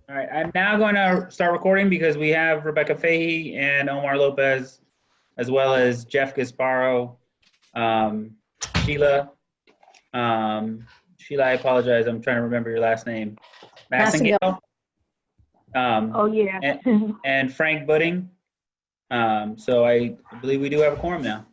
All right, I'm now going to start recording because we have Rebecca Fahey and Omar Lopez, as well as Jeff Gasparo, Sheila. Sheila, I apologize. I'm trying to remember your last name. Massingale. Oh, yeah. and Frank Budding. So I believe we do have a quorum now.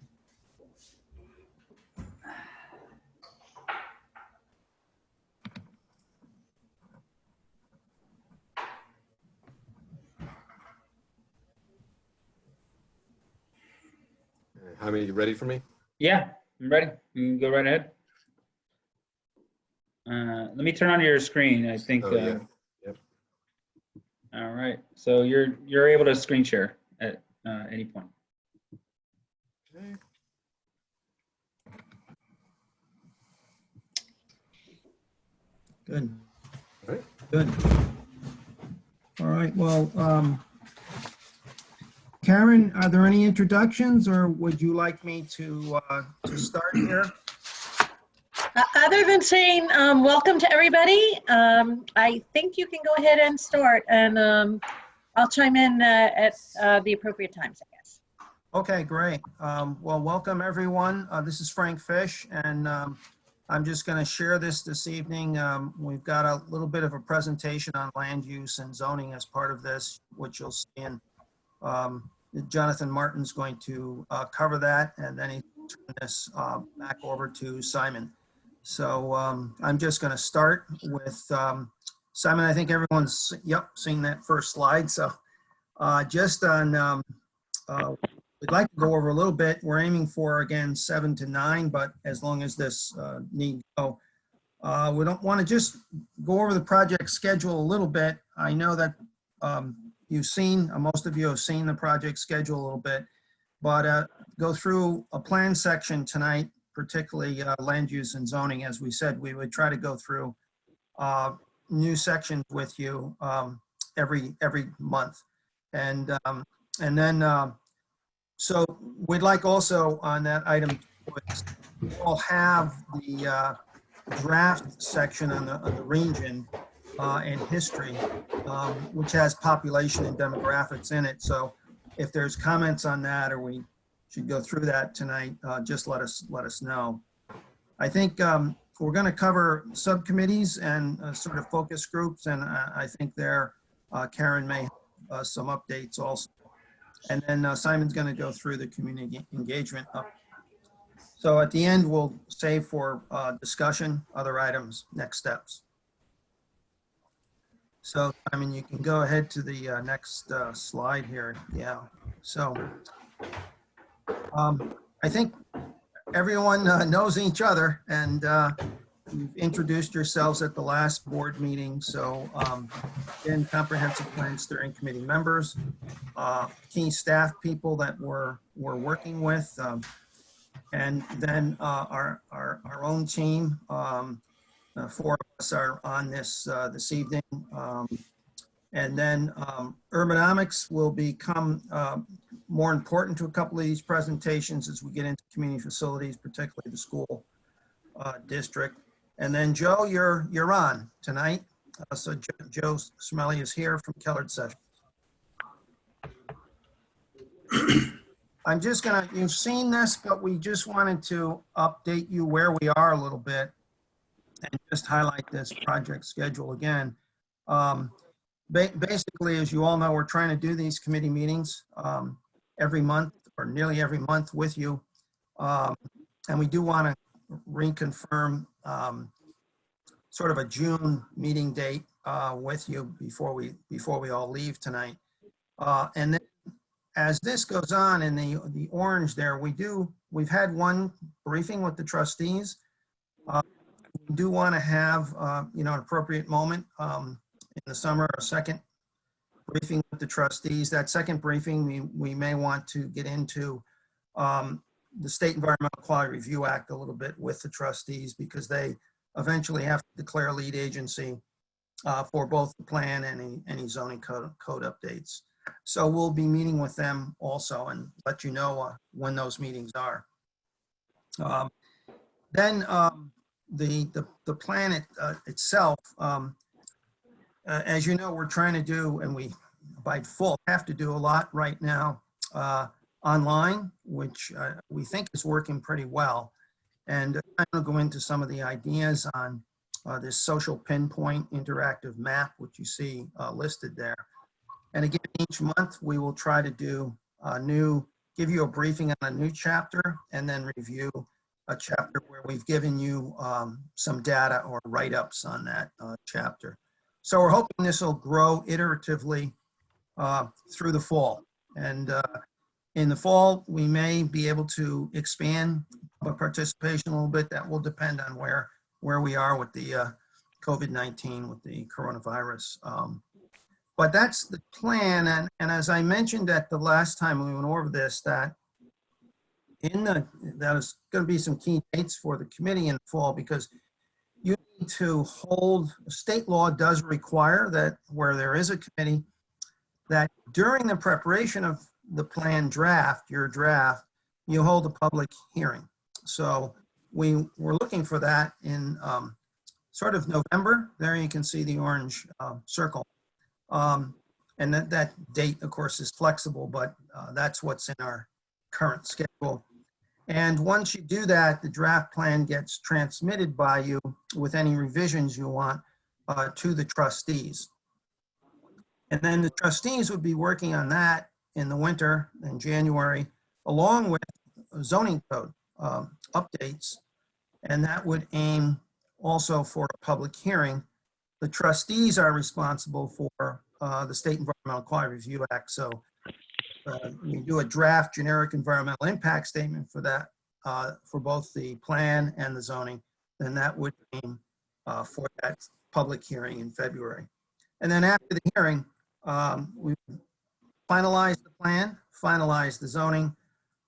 Jaime, you ready for me? Yeah, I'm ready. You can go right ahead. Let me turn on your screen. I think. Oh, yeah. Yep. All right. So you're able to screen share at any point. Okay. Good. All right. Good. All right. Well, Karen, are there any introductions, or would you like me to start here? Other than saying welcome to everybody, I think you can go ahead and start, and I'll chime in at the appropriate times, I guess. Okay, great. Well, welcome everyone. This is Frank Fish, and I'm just going to share this evening. We've got a little bit of a presentation on land use and zoning as part of this, which you'll see in Jonathan Martin's going to cover that, and then he turn this back over to Simon. So I'm just going to start with Simon. I think everyone's seen that first slide. So just on, we'd like to go over a little bit. We're aiming for, again, 7 to 9, but as long as this need go, we don't want to just go over the project schedule a little bit. I know that you've seen, most of you have seen the project schedule a little bit, but go through a plan section tonight, particularly land use and zoning. As we said, we would try to go through new sections with you every month. And then, so we'd like also on that item, we'll have the draft section on the region and history, which has population and demographics in it. So if there's comments on that, or we should go through that tonight, just let us know. I think we're going to cover subcommittees and sort of focus groups, and I think there Karen may have some updates also. And then Simon's going to go through the community engagement up. So at the end, we'll save for discussion, other items, next steps. So, I mean, you can go ahead to the next slide here. Yeah. So I think everyone knows each other, and you've introduced yourselves at the last board meeting. So again, comprehensive plan steering committee members, key staff people that we're working with, and then our own team. 4 of us are on this this evening, and then urbanomics will become more important to a couple of these presentations as we get into community facilities, particularly the school district. And then Joe, you're on tonight. So Joe Smelly is here from Kellard Sessions. I'm just gonna, you've seen this, but we just wanted to update you where we are a little bit and just highlight this project schedule again. Basically, as you all know, we're trying to do these committee meetings every month or nearly every month with you. And we do want to reconfirm sort of a June meeting date with you before we all leave tonight. And then as this goes on in the orange there, we've had one briefing with the trustees. We do want to have an appropriate moment in the summer, a second briefing with the trustees. That second briefing, we may want to get into the State Environmental Quality Review Act a little bit with the trustees, because they eventually have to declare lead agency for both the plan and any zoning code updates. So we'll be meeting with them also and let you know when those meetings are. Then the plan itself, as you know, we're trying to do, and we by default have to do a lot right now online, which we think is working pretty well. And I'm going to go into some of the ideas on this social pinpoint interactive map, which you see listed there. And again, each month we will try to do give you a briefing on a new chapter and then review a chapter where we've given you some data or write-ups on that chapter. So we're hoping this will grow iteratively through the fall. And in the fall, we may be able to expand participation a little bit. That will depend on where we are with the COVID-19, with the coronavirus. But that's the plan. And as I mentioned at the last time we went over this, that is going to be some key dates for the committee in the fall, because you need to hold, state law does require that where there is a committee, that during the preparation of the plan draft, your draft, you hold a public hearing. So we were looking for that in sort of November. There you can see the orange circle. And that date, of course, is flexible, but that's what's in our current schedule. And once you do that, the draft plan gets transmitted by you with any revisions you want to the trustees. And then the trustees would be working on that in the winter, in January, along with zoning code updates. And that would aim also for a public hearing. The trustees are responsible for the State Environmental Quality Review Act. So we do a draft generic environmental impact statement for that, for both the plan and the zoning. Then that would aim for that public hearing in February. And then after the hearing, we finalize the plan, finalize the zoning.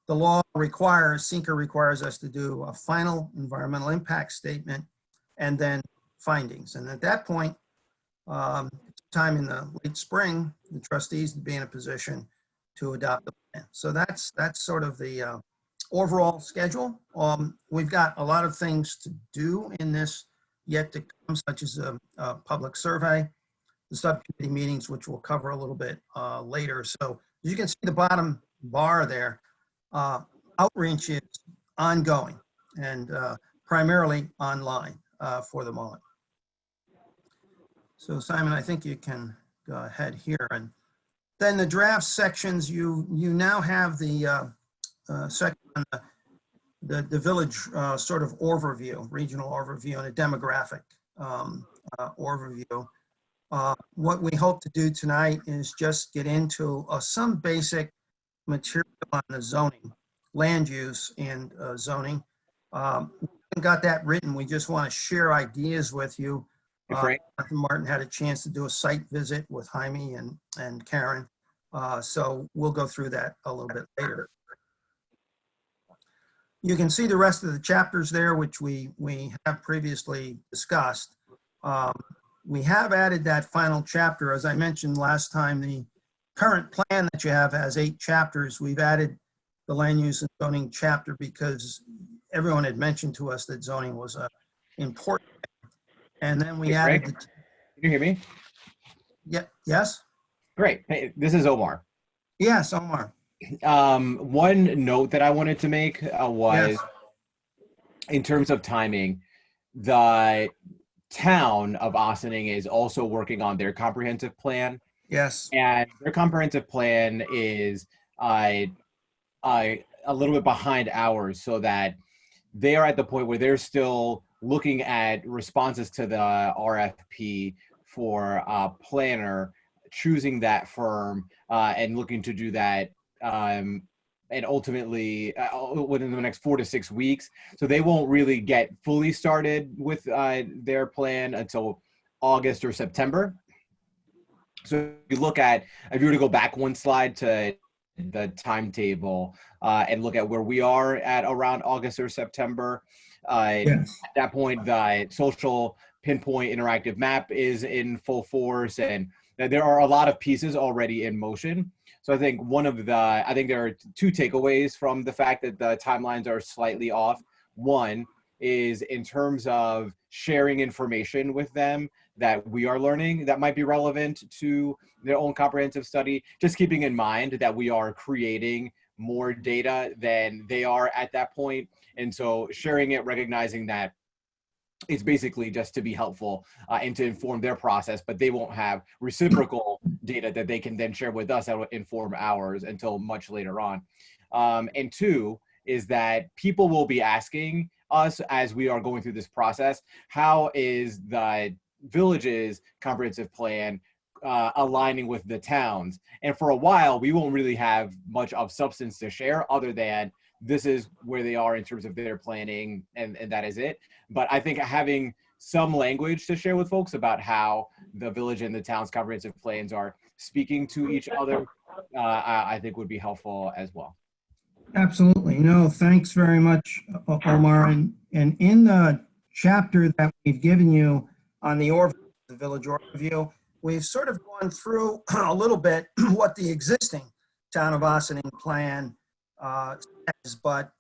The law requires, SEQA requires us to do a final environmental impact statement and then findings. And at that point, time in the late spring, the trustees would be in a position to adopt the plan. So that's sort of the overall schedule. We've got a lot of things to do in this yet to come, such as a public survey, the subcommittee meetings, which we'll cover a little bit later. So as you can see the bottom bar there, outreach is ongoing and primarily online for the moment. So Simon, I think you can go ahead here. And then the draft sections, you now have the section on the village sort of overview, regional overview, and a demographic overview. What we hope to do tonight is just get into some basic material on the zoning, land use and zoning. We haven't got that written. We just want to share ideas with you. Martin had a chance to do a site visit with Jaime and Karen. So we'll go through that a little bit later. You can see the rest of the chapters there, which we have previously discussed. We have added that final chapter. As I mentioned last time, the current plan that you have has 8 chapters. We've added the land use and zoning chapter because everyone had mentioned to us that zoning was important. And then we added. Can you hear me? Yeah. Yes. Great. Hey, this is Omar. Yes, Omar. One note that I wanted to make was, Yes. in terms of timing, the town of Ossining is also working on their comprehensive plan, Yes. and their comprehensive plan is a little bit behind ours, so that they are at the point where they're still looking at responses to the RFP for a planner, choosing that firm and looking to do that and ultimately within the next 4 to 6 weeks. So they won't really get fully started with their plan until August or September. So if you look at, if you were to go back one slide to the timetable and look at where we are at around August or September, Yes. at that point, the social pinpoint interactive map is in full force, and there are a lot of pieces already in motion. So I think I think there are 2 takeaways from the fact that the timelines are slightly off. One is in terms of sharing information with them, that we are learning that might be relevant to their own comprehensive study, just keeping in mind that we are creating more data than they are at that point. And so sharing it, recognizing that it's basically just to be helpful and to inform their process, but they won't have reciprocal data that they can then share with us that will inform ours until much later on. And two is that people will be asking us as we are going through this process, how is the village's comprehensive plan aligning with the town's? And for a while, we won't really have much of substance to share other than this is where they are in terms of their planning, and that is it. But I think having some language to share with folks about how the village and the town's comprehensive plans are speaking to each other, I think would be helpful as well. Absolutely. No, thanks very much, Omar. And in the chapter that we've given you on the village overview, we've sort of gone through a little bit what the existing town of Ossining plan says, but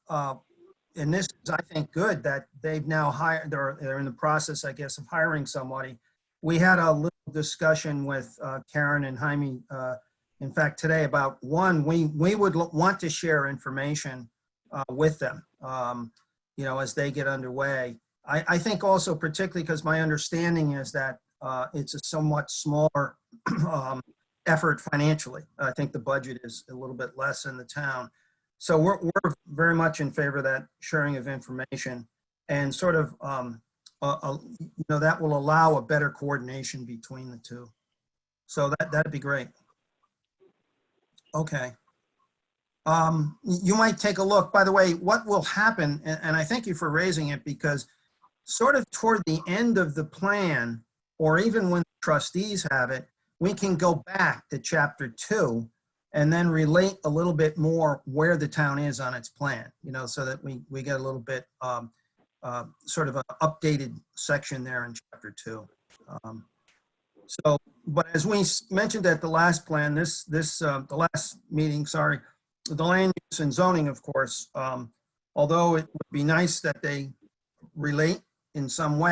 and this is, I think, good that they've now hired, they're in the process, I guess, of hiring somebody. We had a little discussion with Karen and Jaime, in fact, today about one, we would want to share information with them, you know, as they get underway. I think also particularly because my understanding is that it's a somewhat smaller effort financially. I think the budget is a little bit less in the town. So we're very much in favor of that sharing of information and sort of, you know, that will allow a better coordination between the two. So that'd be great. Okay. You might take a look, by the way, what will happen, and I thank you for raising it, because sort of toward the end of the plan, or even when the trustees have it, we can go back to chapter 2 and then relate a little bit more where the town is on its plan, you know, so that we get a little bit sort of an updated section there in chapter 2. So, but as we mentioned at the last plan, the last meeting, sorry, the land use and zoning, of course, although it would be nice that they relate in some way,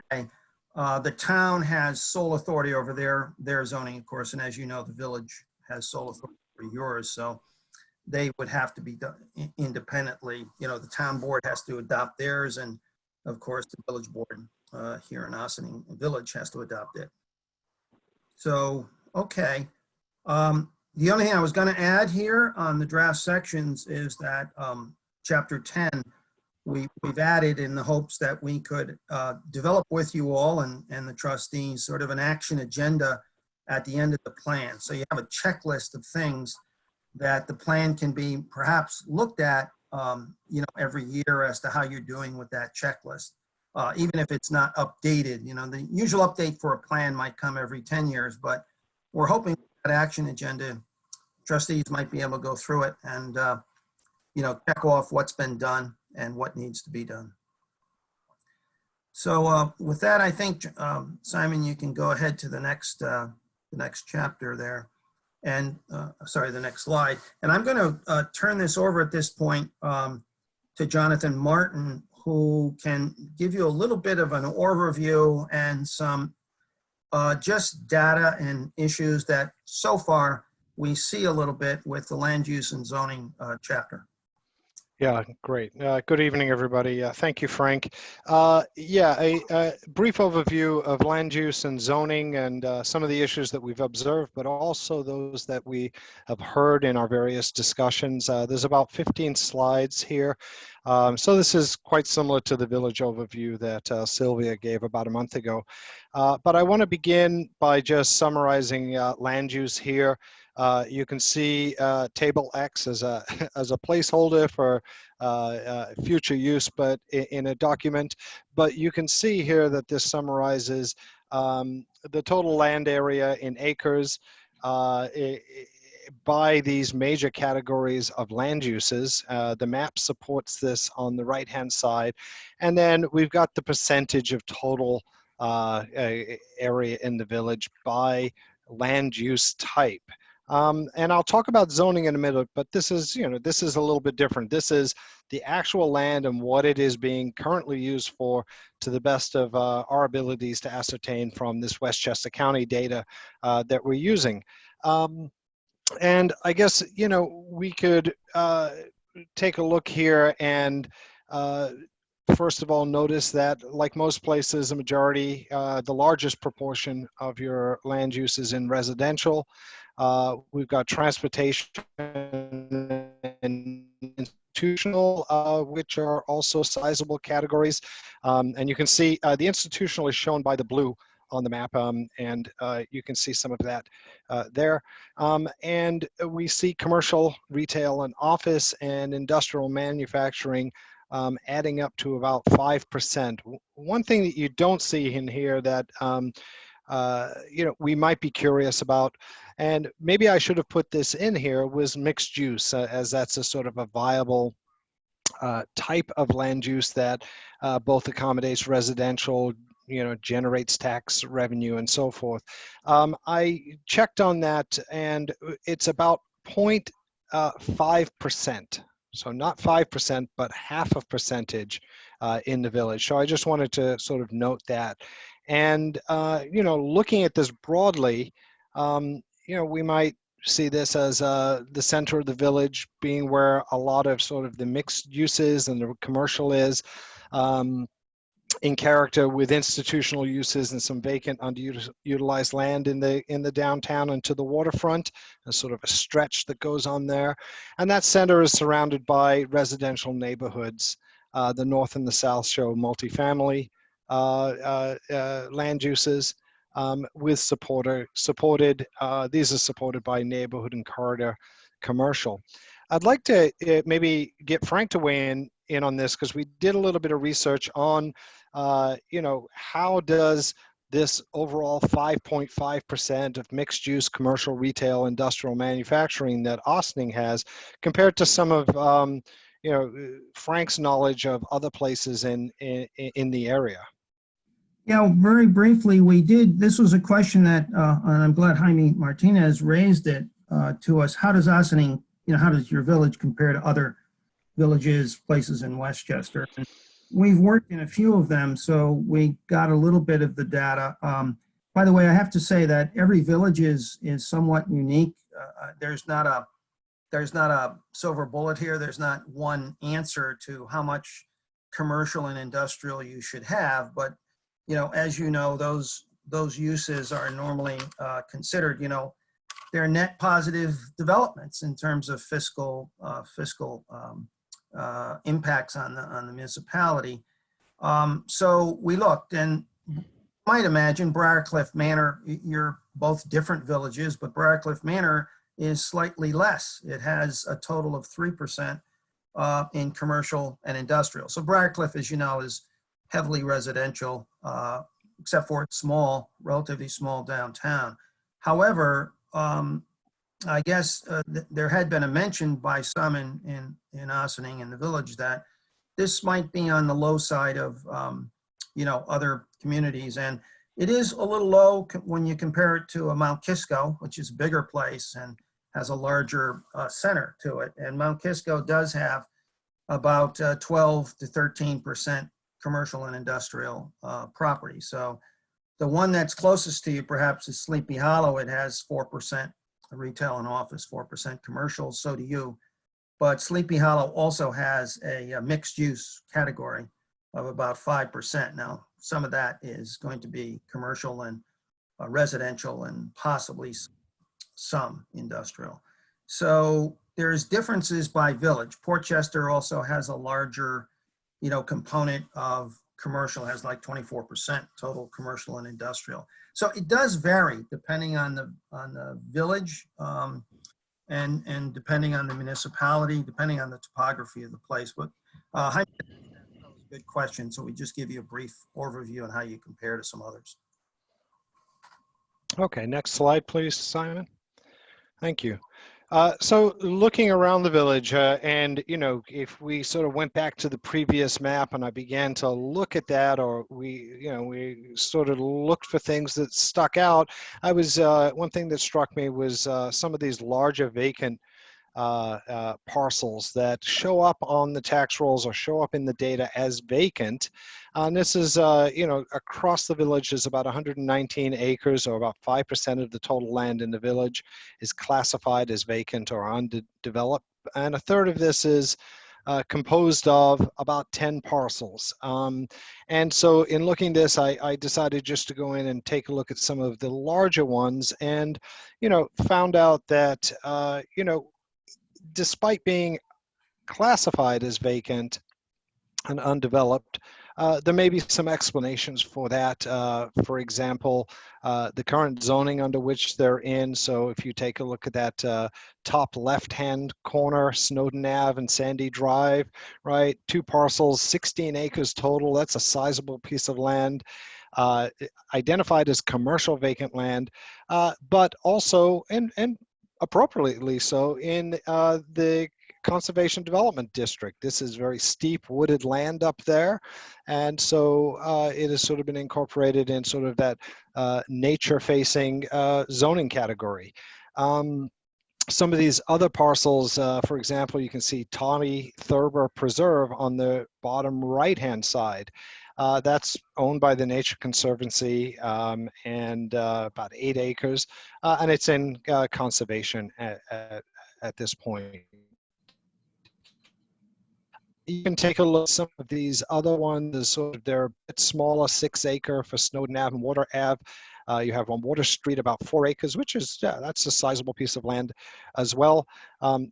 the town has sole authority over their zoning, of course, and as you know, the village has sole authority over yours, so they would have to be done independently. You know, the town board has to adopt theirs, and of course, the village board here in Ossining Village has to adopt it. So, okay. The only thing I was going to add here on the draft sections is that chapter 10, we've added in the hopes that we could develop with you all and the trustees sort of an action agenda at the end of the plan. So you have a checklist of things that the plan can be perhaps looked at, you know, every year as to how you're doing with that checklist. Even if it's not updated, you know, the usual update for a plan might come every 10 years, but we're hoping that action agenda, trustees might be able to go through it and, you know, check off what's been done and what needs to be done. So with that, I think, Simon, you can go ahead to the next chapter there. And, sorry, the next slide. And I'm going to turn this over at this point to Jonathan Martin, who can give you a little bit of an overview and some just data and issues that so far we see a little bit with the land use and zoning chapter. Yeah, great. Good evening, everybody. Thank you, Frank. Yeah, a brief overview of land use and zoning and some of the issues that we've observed, but also those that we have heard in our various discussions. There's about 15 slides here. So this is quite similar to the village overview that Sylvia gave about a month ago. But I want to begin by just summarizing land use here. You can see table X as a placeholder for future use, but in a document. But you can see here that this summarizes the total land area in acres by these major categories of land uses. The map supports this on the right-hand side. And then we've got the percentage of total area in the village by land use type. And I'll talk about zoning in a minute, but this is, this is a little bit different. This is the actual land and what it is being currently used for, to the best of our abilities to ascertain from this Westchester County data that we're using. And I guess, we could take a look here and first of all, notice that, like most places, a majority, the largest proportion of your land use is in residential. We've got transportation and institutional, which are also sizable categories. And you can see the institutional is shown by the blue on the map, and you can see some of that there. And we see commercial, retail, and office and industrial manufacturing adding up to about 5%. One thing that you don't see in here that we might be curious about, and maybe I should have put this in here, was mixed use, as that's a sort of a viable type of land use that both accommodates residential, generates tax revenue and so forth. I checked on that, and it's about 0.5%. So not 5%, but half of percentage in the village. So I just wanted to sort of note that. And, looking at this broadly, we might see this as the center of the village being where a lot of sort of the mixed uses and the commercial is, in character with institutional uses and some vacant underutilized land in the downtown and to the waterfront, a sort of a stretch that goes on there. And that center is surrounded by residential neighborhoods. The north and the south show multifamily land uses with these are supported by neighborhood and corridor commercial. I'd like to maybe get Frank to weigh in on this, because we did a little bit of research on how does this overall 5.5% of mixed use commercial, retail, industrial manufacturing that Ossining has compared to some of Frank's knowledge of other places in the area? Yeah, very briefly, we did. This was a question that, and I'm glad Jaime Martinez raised it to us. How does Ossining, how does your village compare to other villages, places in Westchester? And we've worked in a few of them, so we got a little bit of the data. By the way, I have to say that every village is somewhat unique. There's not a silver bullet here. There's not one answer to how much commercial and industrial you should have, but as those uses are normally considered, they're net positive developments in terms of fiscal impacts on the municipality. So we looked, and you might imagine Briarcliff Manor, you're both different villages, but Briarcliff Manor is slightly less. It has a total of 3% in commercial and industrial. So Briarcliff, as you know, is heavily residential, except for its relatively small downtown. However, I guess there had been a mention by some in Ossining in the village that this might be on the low side of other communities, and it is a little low when you compare it to a Mount Kisco, which is a bigger place and has a larger center to it. And Mount Kisco does have about 12 to 13% commercial and industrial property. So the one that's closest to you perhaps is Sleepy Hollow. It has 4% retail and office, 4% commercial, so do you. But Sleepy Hollow also has a mixed use category of about 5%. Now, some of that is going to be commercial and residential and possibly some industrial. So there's differences by village. Portchester also has a larger component of commercial, has like 24% total commercial and industrial. So it does vary depending on the village and depending on the municipality, depending on the topography of the place. But that was a good question. So we just give you a brief overview on how you compare to some others. Okay, next slide, please, Simon. Thank you. So looking around the village, and if we sort of went back to the previous map and I began to look at that, or we sort of looked for things that stuck out, one thing that struck me was some of these larger vacant parcels that show up on the tax rolls or show up in the data as vacant. And this is, across the village is about 119 acres, or about 5% of the total land in the village is classified as vacant or undeveloped. And a third of this is composed of about 10 parcels. And so in looking at this, I decided just to go in and take a look at some of the larger ones, and, found out that, despite being classified as vacant and undeveloped, there may be some explanations for that. For example, the current zoning under which they're in. So if you take a look at that top left-hand corner, Snowden Ave and Sandy Drive, right? 2 parcels, 16 acres total. That's a sizable piece of land. Identified as commercial vacant land, but also, and appropriately so, in the Conservation Development District. This is very steep wooded land up there. And so it has sort of been incorporated in sort of that nature-facing zoning category. Some of these other parcels, for example, you can see Tommy Thurber Preserve on the bottom right-hand side. That's owned by the Nature Conservancy, and about 8 acres, and it's in conservation at this point. You can take a look at some of these other ones. Sort of they're a bit smaller, 6 acre for Snowden Ave and Water Ave. You have on Water Street about 4 acres, which is, that's a sizable piece of land as well.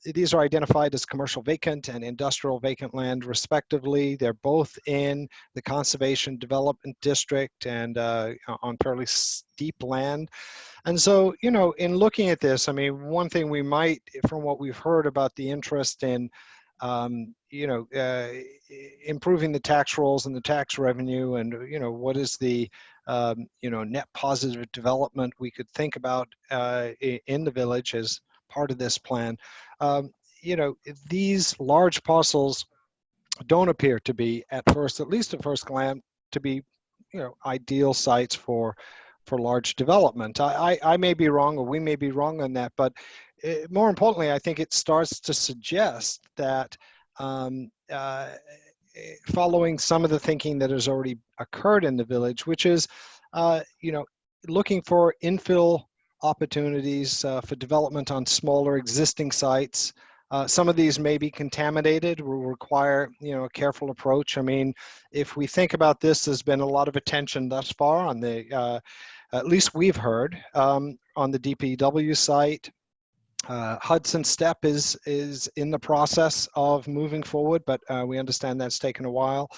These are identified as commercial vacant and industrial vacant land respectively. They're both in the Conservation Development District and on fairly steep land. And so, in looking at this, I mean, one thing we might, from what we've heard about the interest in improving the tax rolls and the tax revenue, and what is the net positive development we could think about in the village as part of this plan. These large parcels don't appear to be, at least at first glance, to be ideal sites for large development. I may be wrong, or we may be wrong on that, but more importantly, I think it starts to suggest that following some of the thinking that has already occurred in the village, which is, looking for infill opportunities for development on smaller existing sites. Some of these may be contaminated, will require, a careful approach. I mean, if we think about this, there's been a lot of attention thus far on the, at least we've heard, on the DPW site. Hudson Step is in the process of moving forward, but we understand that's taken a while.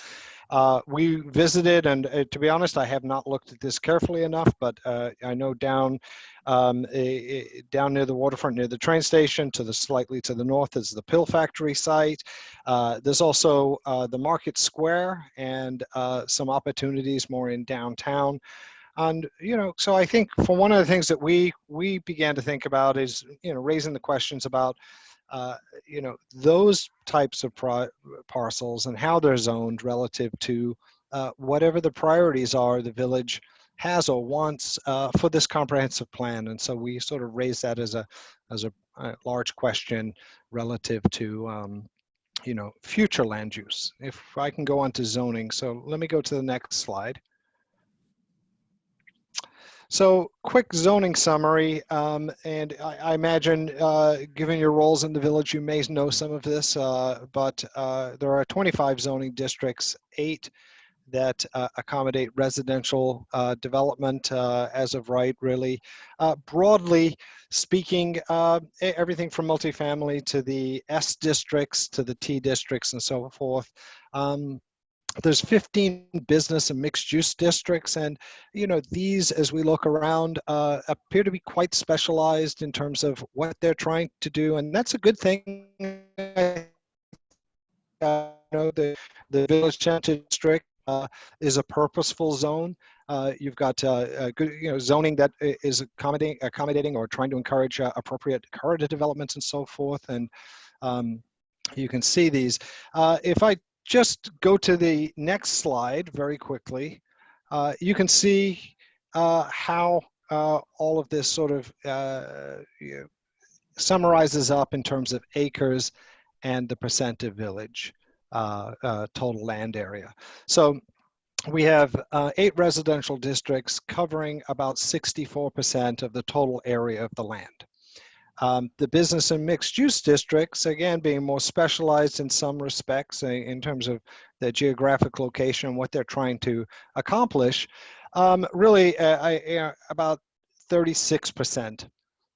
We visited, and to be honest, I have not looked at this carefully enough, but I know down near the waterfront, near the train station, slightly to the north is the pill factory site. There's also the Market Square and some opportunities more in downtown. And, so I think for one of the things that we began to think about is, raising the questions about, those types of parcels and how they're zoned relative to whatever the priorities are the village has or wants for this comprehensive plan. And so we sort of raise that as a large question relative to, future land use. If I can go on to zoning. So let me go to the next slide. So quick zoning summary, and I imagine given your roles in the village, you may know some of this, but there are 25 zoning districts, 8 that accommodate residential development as of right, really. Broadly speaking, everything from multifamily to the S districts to the T districts and so forth. There's 15 business and mixed use districts, and these, as we look around, appear to be quite specialized in terms of what they're trying to do, and that's a good thing. The Village Center District is a purposeful zone. You've got good, zoning that is accommodating or trying to encourage appropriate corridor developments and so forth. And you can see these. If I just go to the next slide very quickly, you can see how all of this sort of summarizes up in terms of acres and the percent of village total land area. So we have 8 residential districts covering about 64% of the total area of the land. The business and mixed use districts, again, being more specialized in some respects in terms of the geographic location and what they're trying to accomplish, really about 36%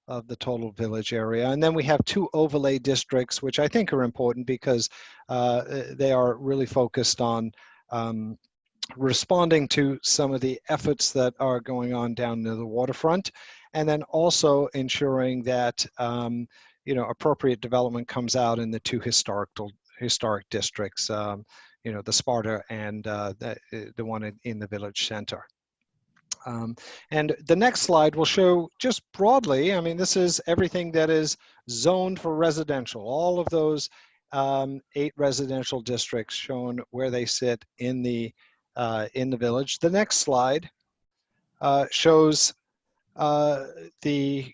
of the total village area. And then we have 2 overlay districts, which I think are important because they are really focused on responding to some of the efforts that are going on down near the waterfront, and then also ensuring that appropriate development comes out in the 2 historic districts, the Sparta and the one in the village center. And the next slide will show just broadly, I mean, this is everything that is zoned for residential, all of those 8 residential districts shown where they sit in the village. The next slide shows the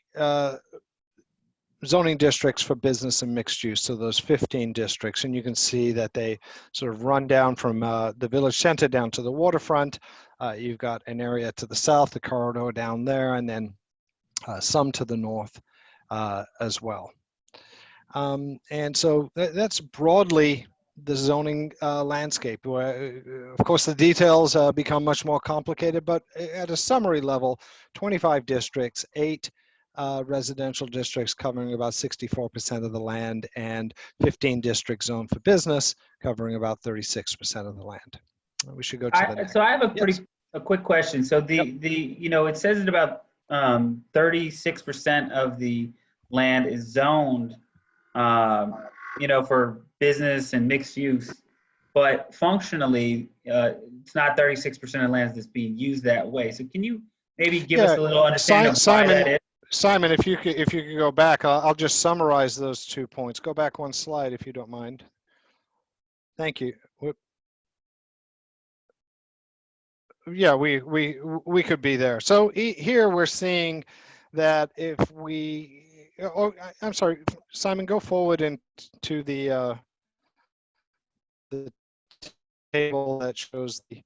zoning districts for business and mixed use, so those 15 districts. And you can see that they sort of run down from the village center down to the waterfront. You've got an area to the south, the corridor down there, and then some to the north as well. And so that's broadly the zoning landscape. Of course, the details become much more complicated, but at a summary level, 25 districts, 8 residential districts covering about 64% of the land, and 15 districts zoned for business covering about 36% of the land. We should go to the next. So I have a quick question. So it says that about 36% of the land is zoned, for business and mixed use, but functionally, it's not 36% of land that's being used that way. So can you maybe give us a little understanding of why that is? Simon, if you could go back, I'll just summarize those 2 points. Go back 1 slide if you don't mind. Thank you. Yeah, we could be there. So here we're seeing that if we, I'm sorry, Simon, go forward into the table that shows the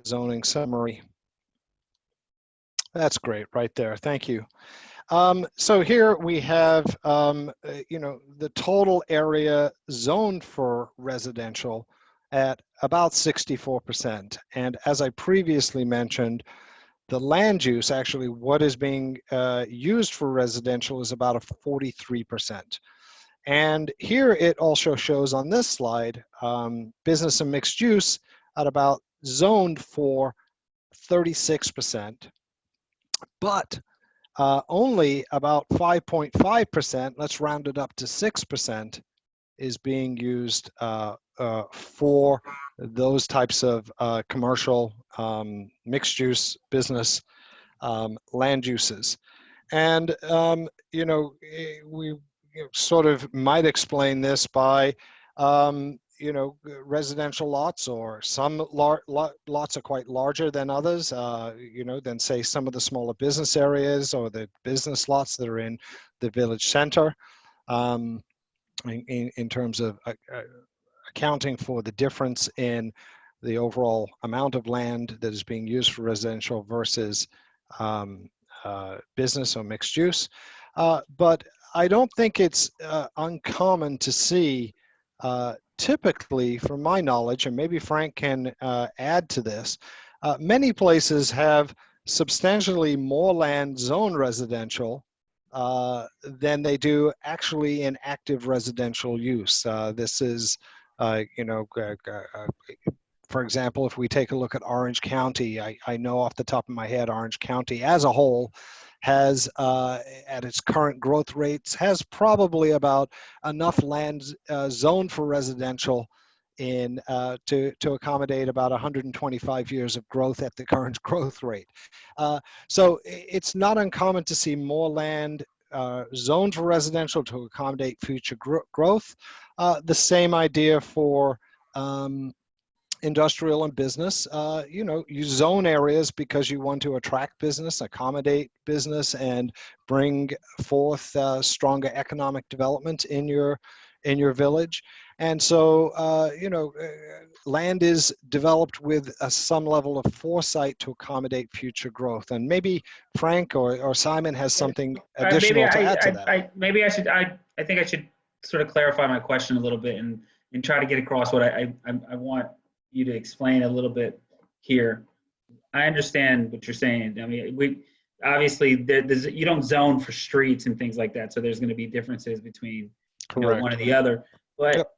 zoning summary. That's great, right there. Thank you. So here we have, the total area zoned for residential at about 64%. And as I previously mentioned, the land use, actually what is being used for residential, is about a 43%. And here it also shows on this slide, business and mixed use at about zoned for 36%, but only about 5.5%, let's round it up to 6%, is being used for those types of commercial mixed use business land uses. And, we sort of might explain this by, residential lots, or some lots are quite larger than others, than say some of the smaller business areas or the business lots that are in the village center, in terms of accounting for the difference in the overall amount of land that is being used for residential versus business or mixed use. But I don't think it's uncommon to see, typically, from my knowledge, and maybe Frank can add to this, many places have substantially more land zoned residential than they do actually in active residential use. This is, for example, if we take a look at Orange County, I know off the top of my head, Orange County as a whole has, at its current growth rates, has probably about enough land zoned for residential in to accommodate about 125 years of growth at the current growth rate. So it's not uncommon to see more land zoned for residential to accommodate future growth. The same idea for industrial and business. You know, you zone areas because you want to attract business, accommodate business, and bring forth stronger economic development in your village. And so, you know, land is developed with some level of foresight to accommodate future growth. And maybe Frank or Simon has something additional to add to that. Maybe I should. I think I should sort of clarify my question a little bit and try to get across what I want you to explain a little bit here. I understand what you're saying. I mean, we obviously you don't zone for streets and things like that, so there's going to be differences between one or the other. But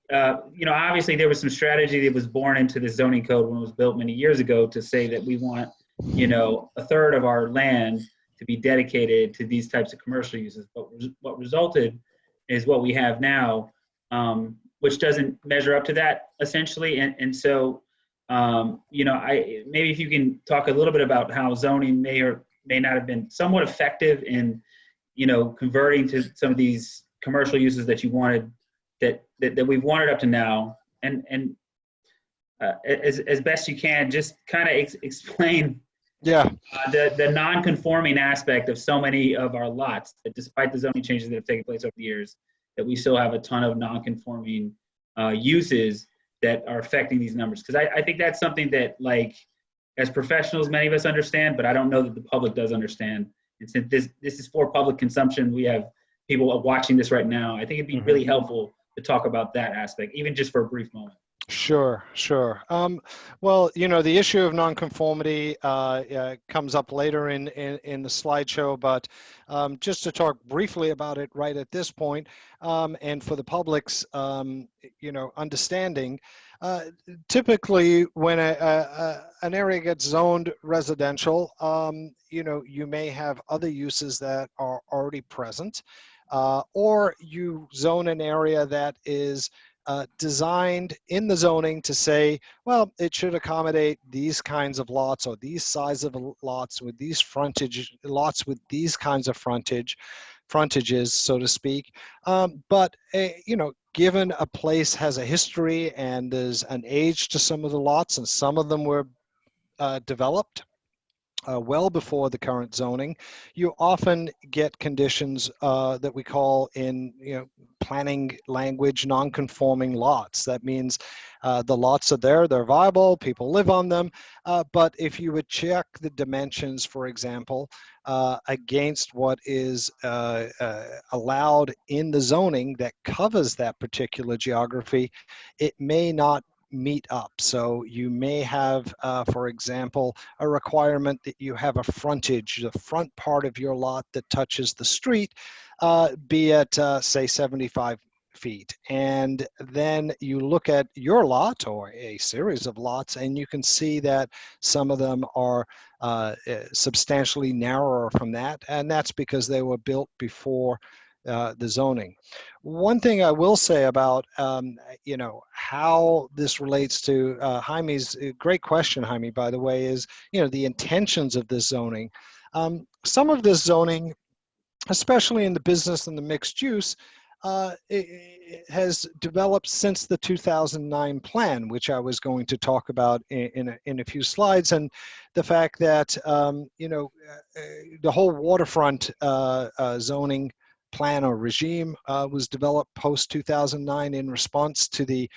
you know, obviously there was some strategy that was born into the zoning code when it was built many years ago to say that we want, you know, a third of our land to be dedicated to these types of commercial uses. But what resulted is what we have now, which doesn't measure up to that essentially. And so, you know, maybe if you can talk a little bit about how zoning may or may not have been somewhat effective in, you know, converting to some of these commercial uses that you wanted, that we've wanted up to now, and as best you can, just kind of explain the non-conforming aspect of so many of our lots, that despite the zoning changes that have taken place over the years, that we still have a ton of non-conforming uses that are affecting these numbers. Because I think that's something that, like, as professionals, many of us understand, but I don't know that the public does understand. And since this is for public consumption, we have people watching this right now. I think it'd be really helpful to talk about that aspect, even just for a brief moment. Sure. Well, you know, the issue of nonconformity comes up later in the slideshow, but just to talk briefly about it right at this point, and for the public's, you know, understanding, typically when an area gets zoned residential, you know, you may have other uses that are already present, or you zone an area that is designed in the zoning to say, well, it should accommodate these kinds of lots or these size of lots with these lots with these kinds of frontages, so to speak. But you know, given a place has a history and there's an age to some of the lots, and some of them were developed well before the current zoning, you often get conditions that we call in, you know, planning language, non-conforming lots. That means the lots are there, they're viable, people live on them, but if you would check the dimensions, for example, against what is allowed in the zoning that covers that particular geography, it may not meet up. So you may have, for example, a requirement that you have a frontage, the front part of your lot that touches the street, be at, say, 75 feet. And then you look at your lot or a series of lots, and you can see that some of them are substantially narrower from that. And that's because they were built before the zoning. One thing I will say about, you know, how this relates to Jaime's great question, Jaime, by the way, is, you know, the intentions of this zoning. Some of this zoning, especially in the business and the mixed use, it has developed since the 2009 plan, which I was going to talk about in a few slides, and the fact that, you know, the whole waterfront zoning plan or regime was developed post 2009 in response to the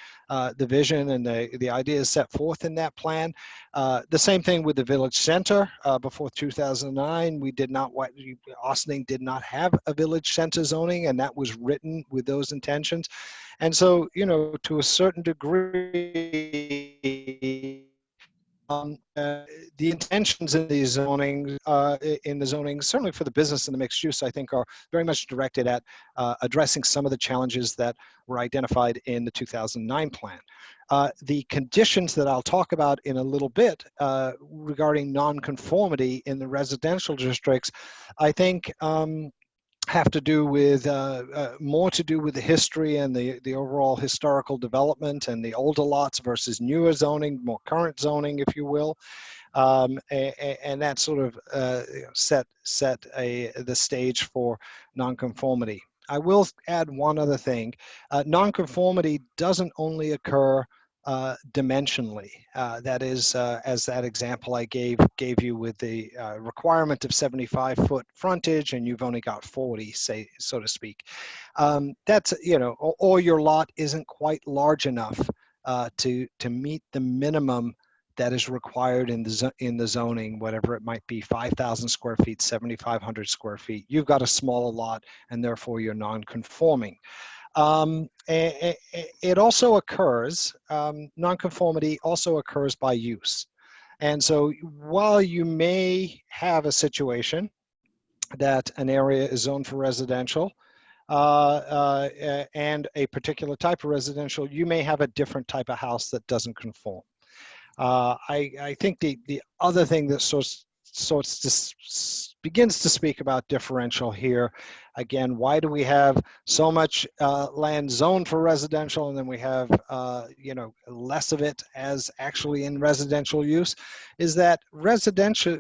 vision and the ideas set forth in that plan. The same thing with the village center. Before 2009, Austining did not have a village center zoning, and that was written with those intentions. And so, you know, to a certain degree, the intentions in the zoning, certainly for the business and the mixed use, I think are very much directed at addressing some of the challenges that were identified in the 2009 plan. The conditions that I'll talk about in a little bit regarding nonconformity in the residential districts, I think have to do with more to do with the history and the overall historical development and the older lots versus newer zoning, more current zoning, if you will. And that sort of set the stage for nonconformity. I will add one other thing. Nonconformity doesn't only occur dimensionally. That is, as that example I gave you with the requirement of 75-foot frontage, and you've only got 40, say, so to speak. That's, you know, or your lot isn't quite large enough to meet the minimum that is required in the zoning, whatever it might be, 5,000 square feet, 7,500 square feet. You've got a smaller lot, and therefore you're non-conforming. It also occurs, nonconformity also occurs by use. And so while you may have a situation that an area is zoned for residential, and a particular type of residential, you may have a different type of house that doesn't conform. I think the other thing that begins to speak about differential here, again, why do we have so much land zoned for residential and then we have you know, less of it as actually in residential use, is that residential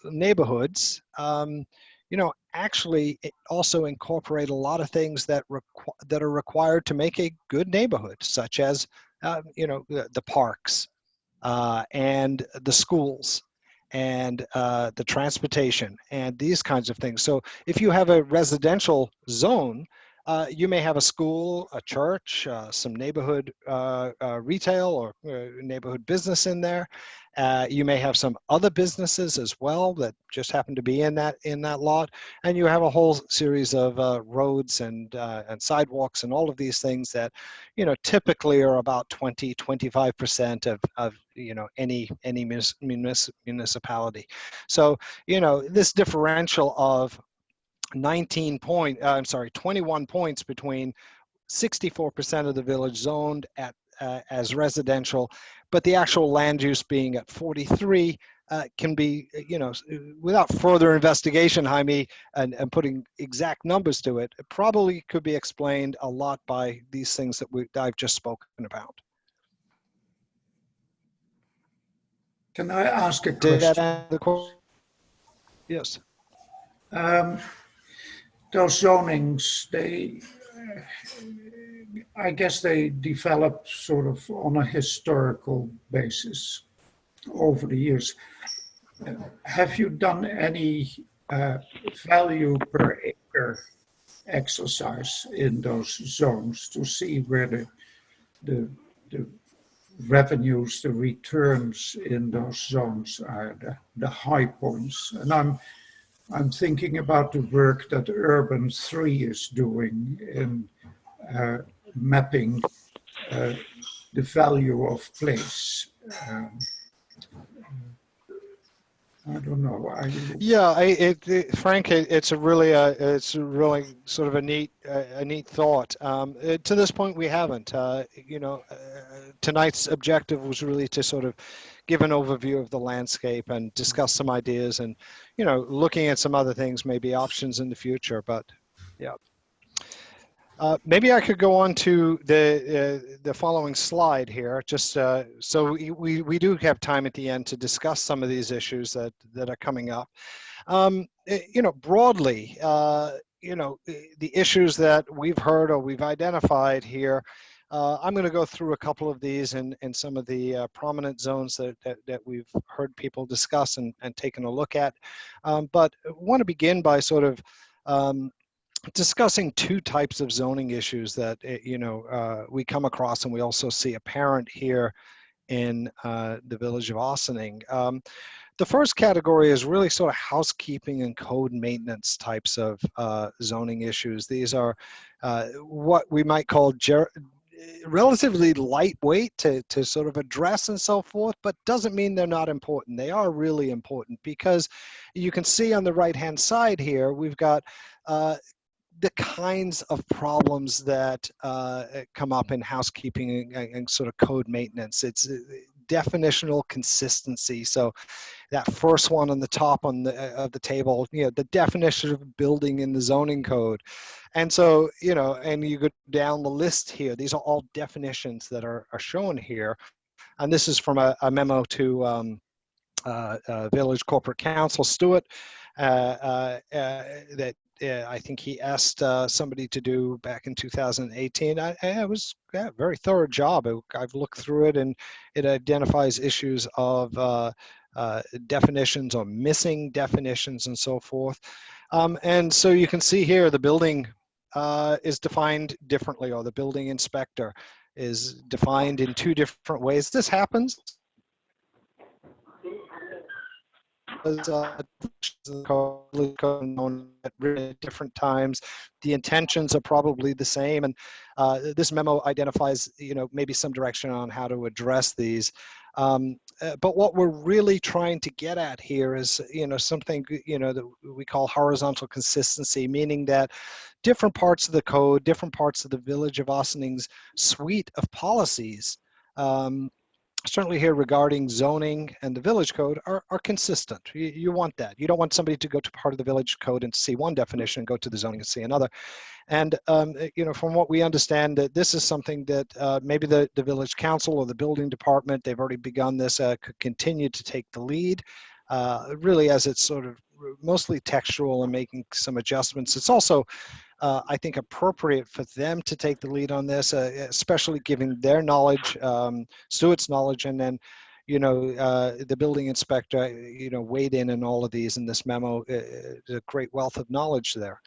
neighborhoods you know, actually also incorporate a lot of things that are required to make a good neighborhood, such as you know, the parks, and the schools, and the transportation, and these kinds of things. So if you have a residential zone, you may have a school, a church, some neighborhood retail or neighborhood business in there. You may have some other businesses as well that just happen to be in that lot, and you have a whole series of roads and sidewalks and all of these things that, you know, typically are about 20-25% of you know, any municipality. So, you know, this differential of 21 points between 64% of the village zoned at as residential, but the actual land use being at 43 can be, you know, without further investigation, Jaime, and putting exact numbers to it, it probably could be explained a lot by these things that I've just spoken about. Can I ask a Did that question? answer the question? Yes. Those zonings, I guess they develop sort of on a historical basis over the years. Have you done any value per acre exercise in those zones to see where the revenues, the returns in those zones are the high points? And I'm thinking about the work that Urban 3 is doing in mapping the value of place. I don't know. Yeah, Frank, it's a really sort of a neat thought. To this point, we haven't. You know, tonight's objective was really to sort of give an overview of the landscape and discuss some ideas, and, you know, looking at some other things, maybe options in the future. But yeah. Maybe I could go on to the following slide here, just so we do have time at the end to discuss some of these issues that are coming up. You know, broadly, you know, the issues that we've heard or we've identified here, I'm going to go through a couple of these in some of the prominent zones that we've heard people discuss and taken a look at. But I want to begin by sort of discussing two types of zoning issues that, you know, we come across and we also see apparent here in the village of Ossining. The first category is really sort of housekeeping and code maintenance types of zoning issues. These are what we might call relatively lightweight to sort of address and so forth, but doesn't mean they're not important. They are really important, because you can see on the right-hand side here, we've got the kinds of problems that come up in housekeeping and sort of code maintenance. It's definitional consistency. So that first one on the top on the of the table, you know, the definition of building in the zoning code. And so, you know, and you go down the list here, these are all definitions that are shown here. And this is from a memo to Village Corporate Counsel Stewart that I think he asked somebody to do back in 2018. It was a very thorough job. I've looked through it, and it identifies issues of definitions or missing definitions and so forth. And so you can see here the building is defined differently, or the building inspector is defined in two different ways. This happens at different times. The intentions are probably the same, and this memo identifies, you know, maybe some direction on how to address these. But what we're really trying to get at here is, you know, something, you know, that we call horizontal consistency, meaning that different parts of the code, different parts of the Village of Ossing's suite of policies, certainly here regarding zoning and the village code, are consistent. You want that. You don't want somebody to go to part of the village code and see one definition and go to the zoning and see another. And, you know, from what we understand, that this is something that maybe the village council or the building department, they've already begun this, could continue to take the lead, really, as it's sort of mostly textual and making some adjustments. It's also, I think, appropriate for them to take the lead on this, especially given their knowledge, Stuart's knowledge, and then, you know, the building inspector, you know, weighed in all of these in this memo. There's a great wealth of knowledge there.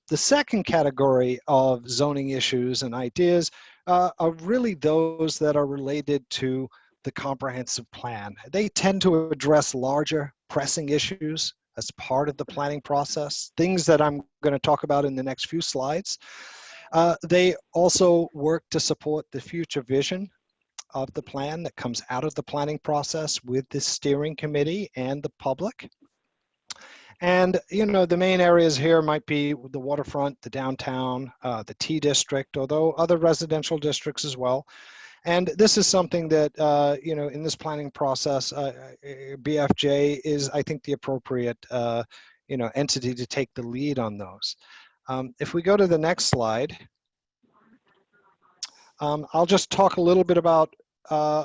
The second category of zoning issues and ideas are really those that are related to the comprehensive plan. They tend to address larger pressing issues as part of the planning process, things that I'm going to talk about in the next few slides. They also work to support the future vision of the plan that comes out of the planning process with the steering committee and the public. And, you know, the main areas here might be the waterfront, the downtown, the T district, although other residential districts as well. And this is something that, you know, in this planning process, BFJ is, I think, the appropriate, you know, entity to take the lead on those. If we go to the next slide, I'll just talk a little bit about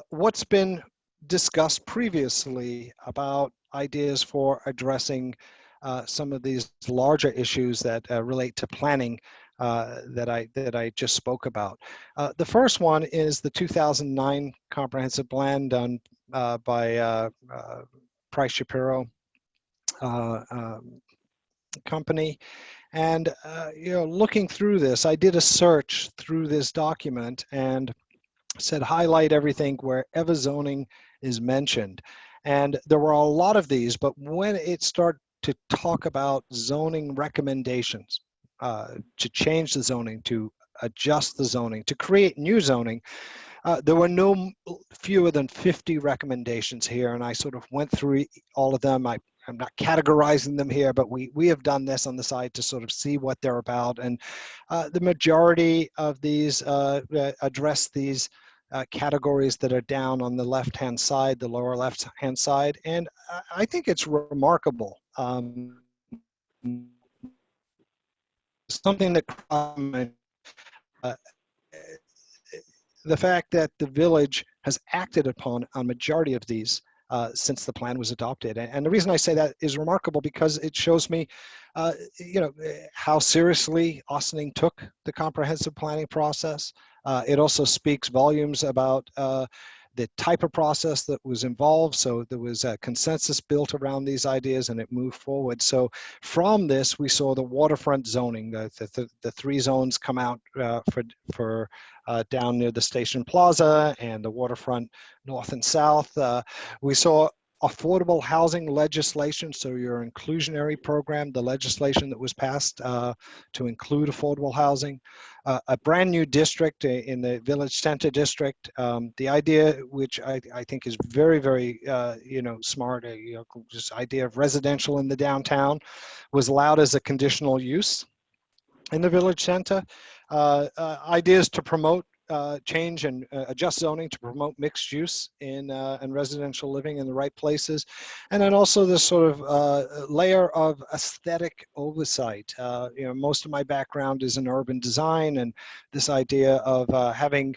what's been discussed previously about ideas for addressing some of these larger issues that relate to planning that I just spoke about. The first one is the 2009 comprehensive plan done by Price Shapiro company. And you know, looking through this, I did a search through this document and said highlight everything wherever zoning is mentioned. And there were a lot of these, but when it started to talk about zoning recommendations, to change the zoning, to adjust the zoning, to create new zoning, there were no fewer than 50 recommendations here, and I sort of went through all of them. I'm not categorizing them here, but we have done this on the side to sort of see what they're about, and the majority of these address these categories that are down on the left-hand side, the lower left-hand side, and I think it's remarkable. Something that the fact that the village has acted upon a majority of these since the plan was adopted. And the reason I say that is remarkable because it shows me, you know, how seriously Ossining took the comprehensive planning process. It also speaks volumes about the type of process that was involved. So there was a consensus built around these ideas and it moved forward. So from this, we saw the waterfront zoning, the three zones come out for down near the Station Plaza and the waterfront north and south. We saw affordable housing legislation, so your inclusionary program, the legislation that was passed to include affordable housing, a brand new district in the Village Center district. The idea, which I think is very, very, you know, smart, you know, this idea of residential in the downtown was allowed as a conditional use in the Village Center. Ideas to promote change and adjust zoning to promote mixed use in and residential living in the right places. And then also this sort of layer of aesthetic oversight. Most of my background is in urban design, and this idea of having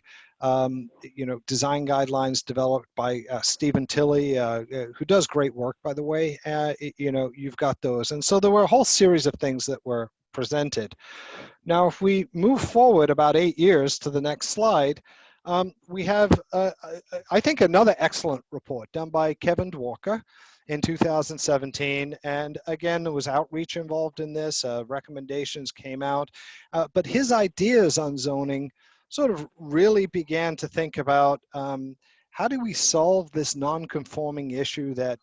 design guidelines developed by Stephen Tilley, who does great work, by the way. You've got those. And so there were a whole series of things that were presented. Now, if we move forward about 8 years to the next slide, we have, I think, another excellent report done by Kevin Dworka in 2017. And again, there was outreach involved in this, recommendations came out, but his ideas on zoning sort of really began to think about how do we solve this non-conforming issue that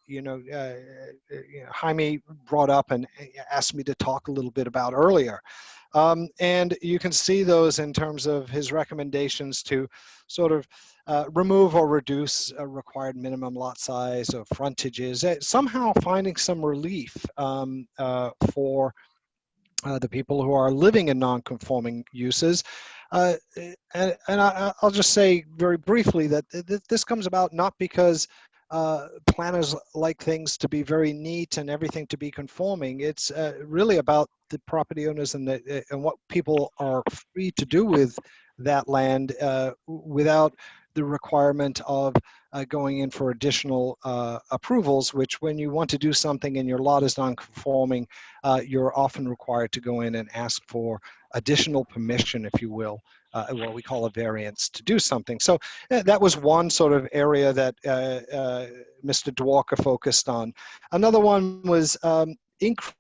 Jaime brought up and asked me to talk a little bit about earlier. And you can see those in terms of his recommendations to sort of remove or reduce a required minimum lot size or frontages, somehow finding some relief for the people who are living in non-conforming uses. And I'll just say very briefly that this comes about not because planners like things to be very neat and everything to be conforming. It's really about the property owners and what people are free to do with that land without the requirement of going in for additional approvals, which when you want to do something and your lot is non-conforming, you're often required to go in and ask for additional permission, if you will, what we call a variance to do something. So that was one sort of area that Mr. Dworka focused on. Another one was increase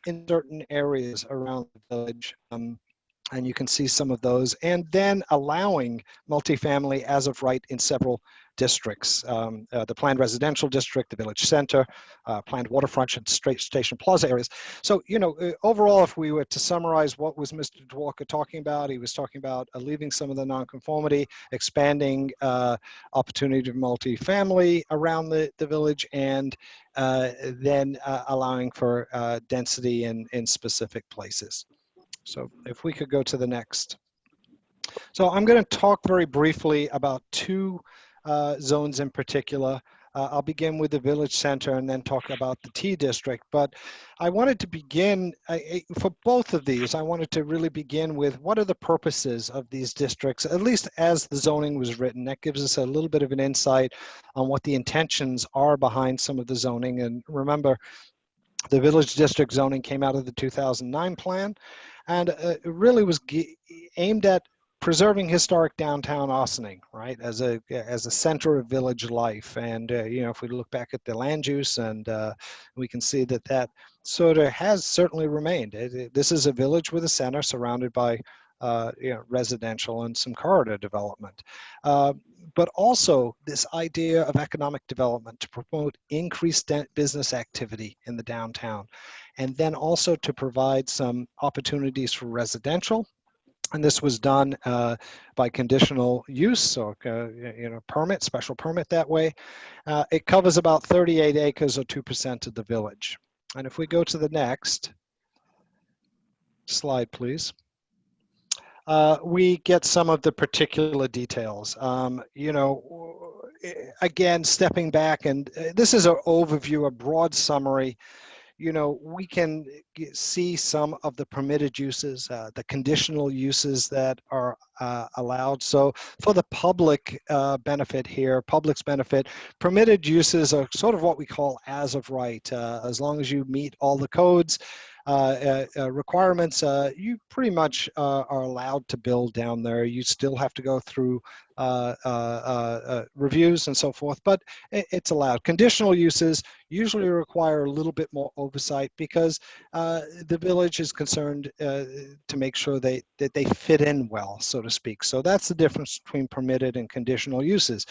in certain areas around the village. And you can see some of those, and then allowing multifamily as of right in several districts, the planned residential district, the village center, planned waterfront and station plaza areas. So, overall, if we were to summarize what was Mr. Dworka talking about, he was talking about alleviating some of the nonconformity, expanding opportunity of multifamily around the village, and then allowing for density in specific places. So if we could go to the next. So I'm going to talk very briefly about two zones in particular. I'll begin with the village center and then talk about the T district. But I wanted to begin, for both of these, I wanted to really begin with what are the purposes of these districts, at least as the zoning was written. That gives us a little bit of an insight on what the intentions are behind some of the zoning. And remember, the village district zoning came out of the 2009 plan, and it really was aimed at preserving historic downtown Ossining, right, as a center of village life. And if we look back at the land use, and we can see that that sort of has certainly remained. This is a village with a center surrounded by residential and some corridor development. But also this idea of economic development to promote increased business activity in the downtown, and then also to provide some opportunities for residential. And this was done by conditional use, or permit, special permit that way. It covers about 38 acres or 2% of the village. And if we go to the next slide, please. We get some of the particular details. Again, stepping back, and this is an overview, a broad summary. We can see some of the permitted uses, the conditional uses that are allowed. So for the public benefit here, public's benefit, permitted uses are sort of what we call as of right. As long as you meet all the codes, requirements, you pretty much are allowed to build down there. You still have to go through reviews and so forth, but it's allowed. Conditional uses usually require a little bit more oversight because the village is concerned to make sure that they fit in well, so to speak. So that's the difference between permitted and conditional uses.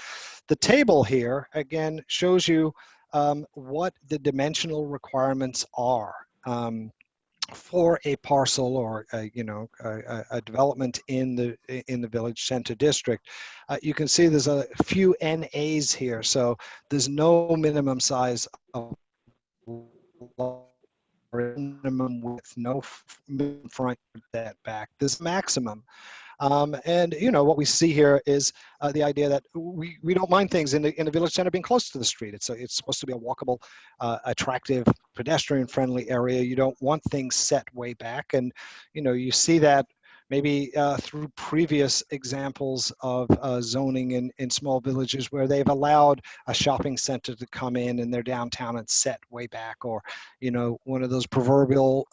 The table here, again, shows you what the dimensional requirements are. For a parcel or a development in the village center district. You can see there's a few NAs here, so there's no minimum size of minimum width, no minimum front setback. This maximum. And what we see here is the idea that we don't mind things in the village center being close to the street. It's supposed to be a walkable, attractive, pedestrian-friendly area. You don't want things set way back, and you see that maybe through previous examples of zoning in small villages where they've allowed a shopping center to come in and they're downtown and set way back, or one of those proverbial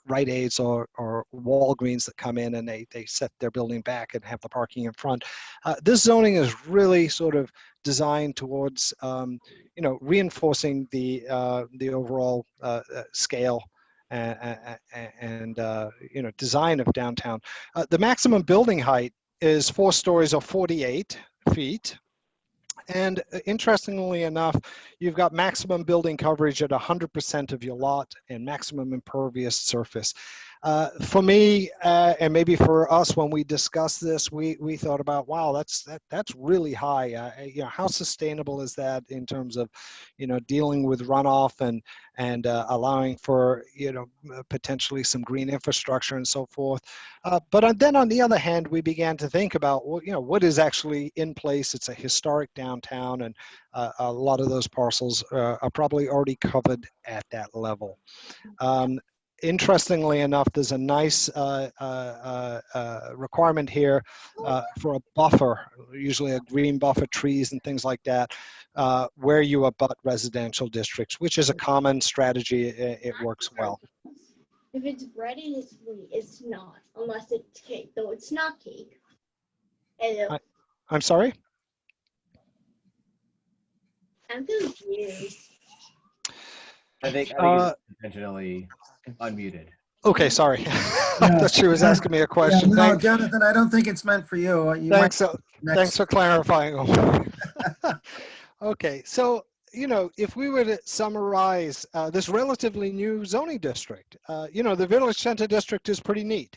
Rite Aids or Walgreens that come in and they set their building back and have the parking in front. This zoning is really sort of designed towards reinforcing the overall scale and design of downtown. The maximum building height is 4 stories or 48 feet. And interestingly enough, you've got maximum building coverage at 100% of your lot and maximum impervious surface. For me, and maybe for us, when we discussed this, we thought about, wow, that's really high. How sustainable is that in terms of, dealing with runoff and allowing for, potentially some green infrastructure and so forth. But then on the other hand, we began to think about, well, what is actually in place. It's a historic downtown, and a lot of those parcels are probably already covered at that level. Interestingly enough, there's a nice requirement here for a buffer, usually a green buffer, trees and things like that, where you abut residential districts, which is a common strategy. It works well. If it's bread and it's sweet, it's not, unless it's cake, though it's not cake. I'm sorry? I'm confused. I think it's intentionally unmuted. Okay, sorry. I thought she was asking me a question. No, Jonathan, I don't think it's meant for you. Thanks for clarifying. Okay, so if we were to summarize this relatively new zoning district, the Village Center District is pretty neat.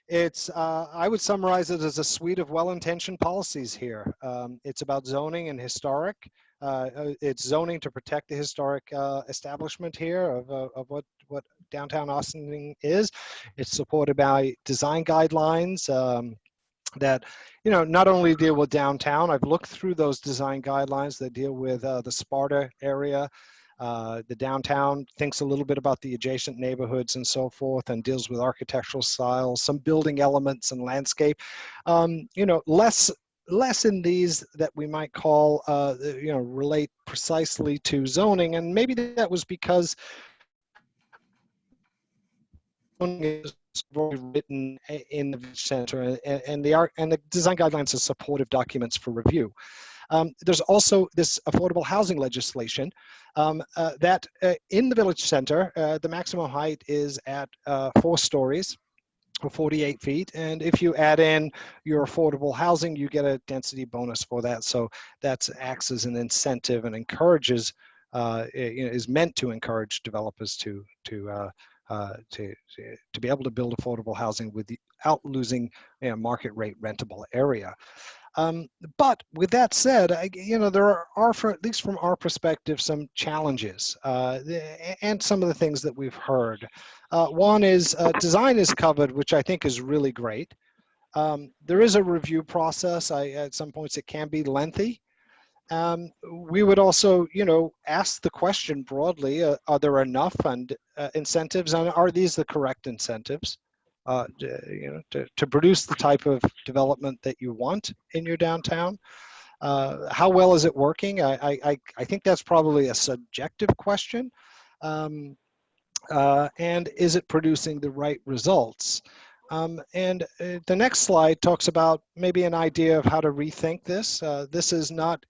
It's I would summarize it as a suite of well-intentioned policies here. It's about zoning and historic. It's zoning to protect the historic establishment here of what downtown Austin is. It's supported by design guidelines that not only deal with downtown. I've looked through those design guidelines that deal with the Sparta area. The downtown thinks a little bit about the adjacent neighborhoods and so forth, and deals with architectural styles, some building elements and landscape. Less in these that we might call, relate precisely to zoning, and maybe that was because zoning is written in the center, and the design guidelines are supportive documents for review. There's also this affordable housing legislation that in the village center, the maximum height is at 4 stories. Or 48 feet, and if you add in your affordable housing, you get a density bonus for that. So that acts as an incentive and encourages, is meant to encourage developers to be able to build affordable housing without losing market rate rentable area. But with that said, there are, at least from our perspective, some challenges and some of the things that we've heard. One is design is covered, which I think is really great. There is a review process. At some points it can be lengthy. We would also, ask the question broadly, are there enough incentives, and are these the correct incentives? To produce the type of development that you want in your downtown. How well is it working? I think that's probably a subjective question. And is it producing the right results? And the next slide talks about maybe an idea of how to rethink this. This is not,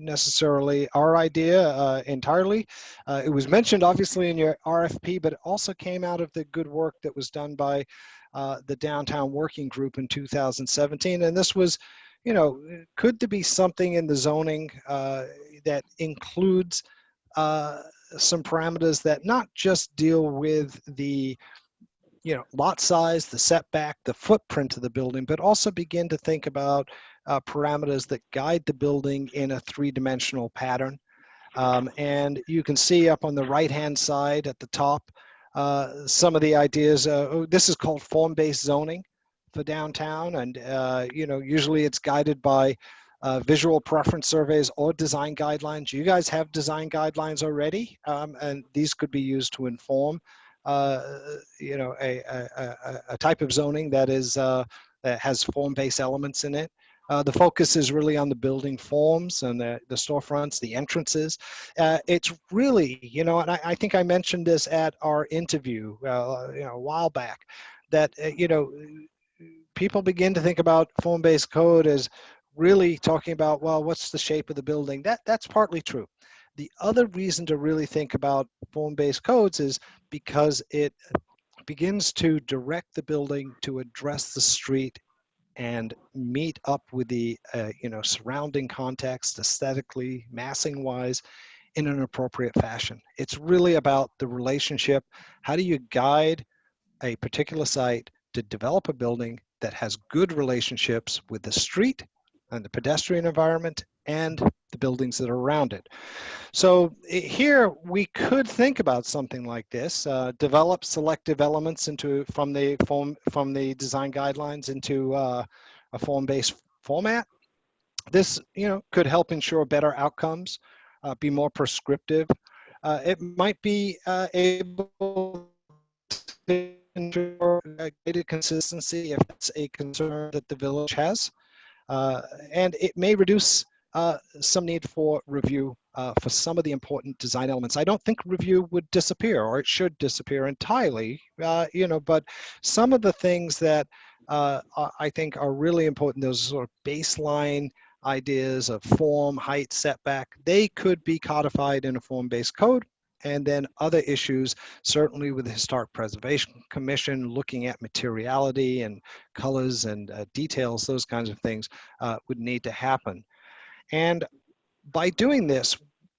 necessarily our idea entirely. It was mentioned obviously in your RFP, but it also came out of the good work that was done by the Downtown Working Group in 2017. And this was, could there be something in the zoning that includes some parameters that not just deal with the lot size, the setback, the footprint of the building, but also begin to think about parameters that guide the building in a 3-dimensional pattern. And you can see up on the right-hand side at the top, some of the ideas. This is called form-based zoning for downtown. And, usually it's guided by visual preference surveys or design guidelines. You guys have design guidelines already, and these could be used to inform, a type of zoning that has form-based elements in it. The focus is really on the building forms and the storefronts, the entrances. It's really, and I think I mentioned this at our interview, a while back, that, people begin to think about form-based code as really talking about, well, what's the shape of the building? That's partly true. The other reason to really think about form-based codes is because it begins to direct the building to address the street and meet up with the surrounding context aesthetically, massing wise, in an appropriate fashion. It's really about the relationship. How do you guide a particular site to develop a building that has good relationships with the street and the pedestrian environment and the buildings that are around it? So here we could think about something like this: develop selective elements from the design guidelines into a form-based format. This, could help ensure better outcomes, be more prescriptive. It might be able to ensure greater consistency if it's a concern that the village has. And it may reduce some need for review for some of the important design elements. I don't think review would disappear, or it should disappear entirely, but some of the things that I think are really important, those sort of baseline ideas of form, height, setback, they could be codified in a form-based code. And then other issues, certainly with the Historic Preservation Commission, looking at materiality and colors and details, those kinds of things would need to happen. And by doing this,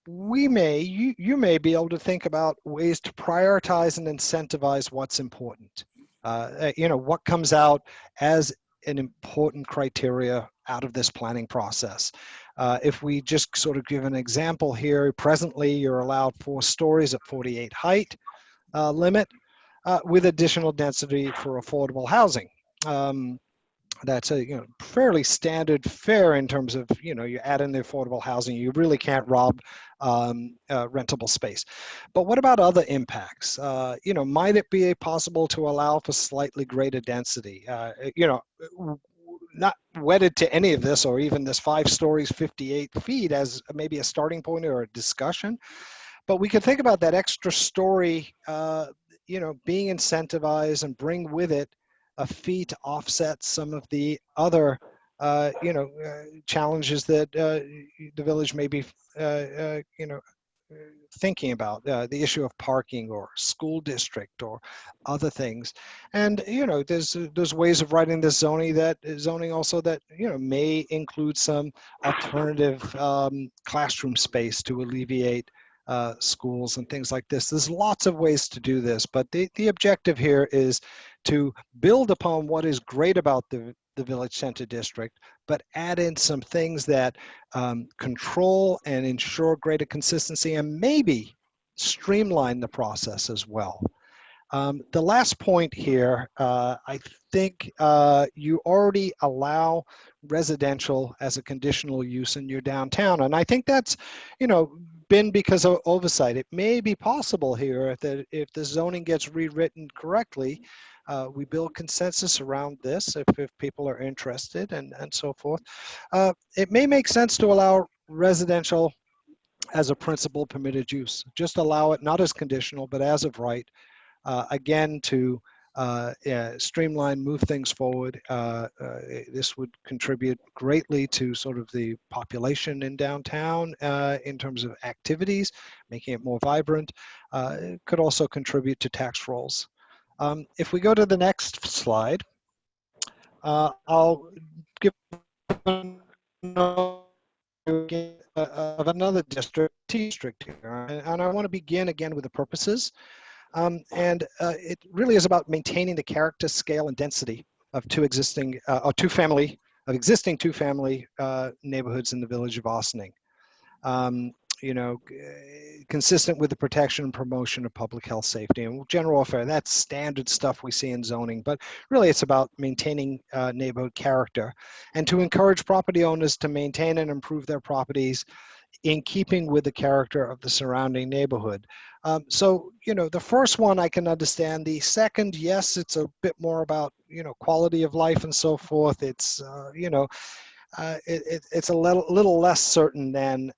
you may be able to think about ways to prioritize and incentivize what's important. What comes out as an important criteria out of this planning process. If we just sort of give an example here, presently you're allowed 4 stories at 48 height limit with additional density for affordable housing. That's a fairly standard fare in terms of, you add in the affordable housing, you really can't rob rentable space. But what about other impacts? Might it be possible to allow for slightly greater density? Not wedded to any of this, or even this 5 stories, 58 feet as maybe a starting point or a discussion. But we could think about that extra story, being incentivized and bring with it a fee to offset some of the other, challenges that the village may be, thinking about, the issue of parking or school district or other things. And, there's ways of writing this zoning also that, may include some alternative classroom space to alleviate schools and things like this. There's lots of ways to do this, but the objective here is to build upon what is great about the Village Center District, but add in some things that control and ensure greater consistency and maybe streamline the process as well. The last point here, I think you already allow residential as a conditional use in your downtown. And I think that's, been because of oversight. It may be possible here that if the zoning gets rewritten correctly, we build consensus around this if people are interested and so forth. It may make sense to allow residential as a principal permitted use. Just allow it not as conditional, but as of right. Again, to streamline, move things forward. This would contribute greatly to sort of the population in downtown in terms of activities, making it more vibrant. It could also contribute to tax rolls. If we go to the next slide, I'll give of another district, district here, and I want to begin again with the purposes. It really is about maintaining the character, scale, and density of existing two-family neighborhoods in the village of Austining. consistent with the protection and promotion of public health, safety, and general welfare. That's standard stuff we see in zoning, but really it's about maintaining neighborhood character and to encourage property owners to maintain and improve their properties in keeping with the character of the surrounding neighborhood. So, the first one I can understand. The second, yes, it's a bit more about, quality of life and so forth. It's, it's a little less certain than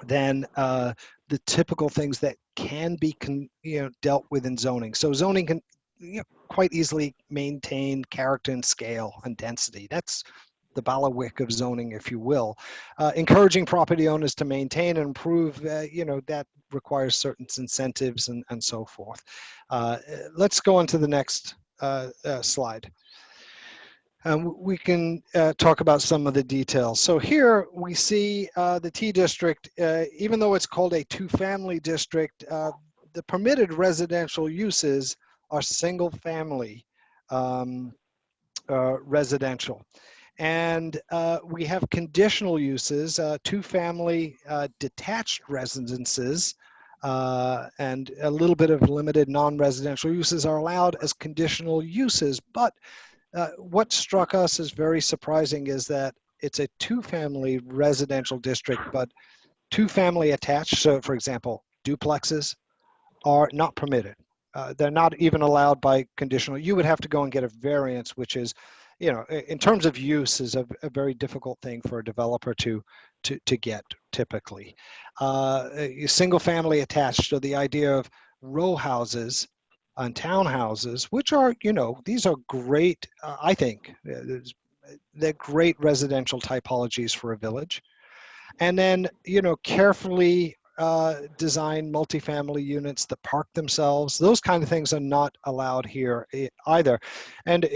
the typical things that can be dealt with in zoning. So zoning can quite easily maintain character and scale and density. That's the bailiwick of zoning, if you will. Encouraging property owners to maintain and improve, that requires certain incentives and so forth. Let's go on to the next slide. We can talk about some of the details. So here we see the T district, even though it's called a two-family district, the permitted residential uses are single-family residential. And we have conditional uses, two-family detached residences, and a little bit of limited non-residential uses are allowed as conditional uses. But what struck us as very surprising is that it's a two-family residential district, but two-family attached. So, for example, duplexes are not permitted. They're not even allowed by conditional. You would have to go and get a variance, which is, in terms of use, is a very difficult thing for a developer to get typically. Single family attached, so the idea of row houses and townhouses, which are, these are great, I think, they're great residential typologies for a village. And then, carefully design multifamily units that park themselves. Those kind of things are not allowed here either. And,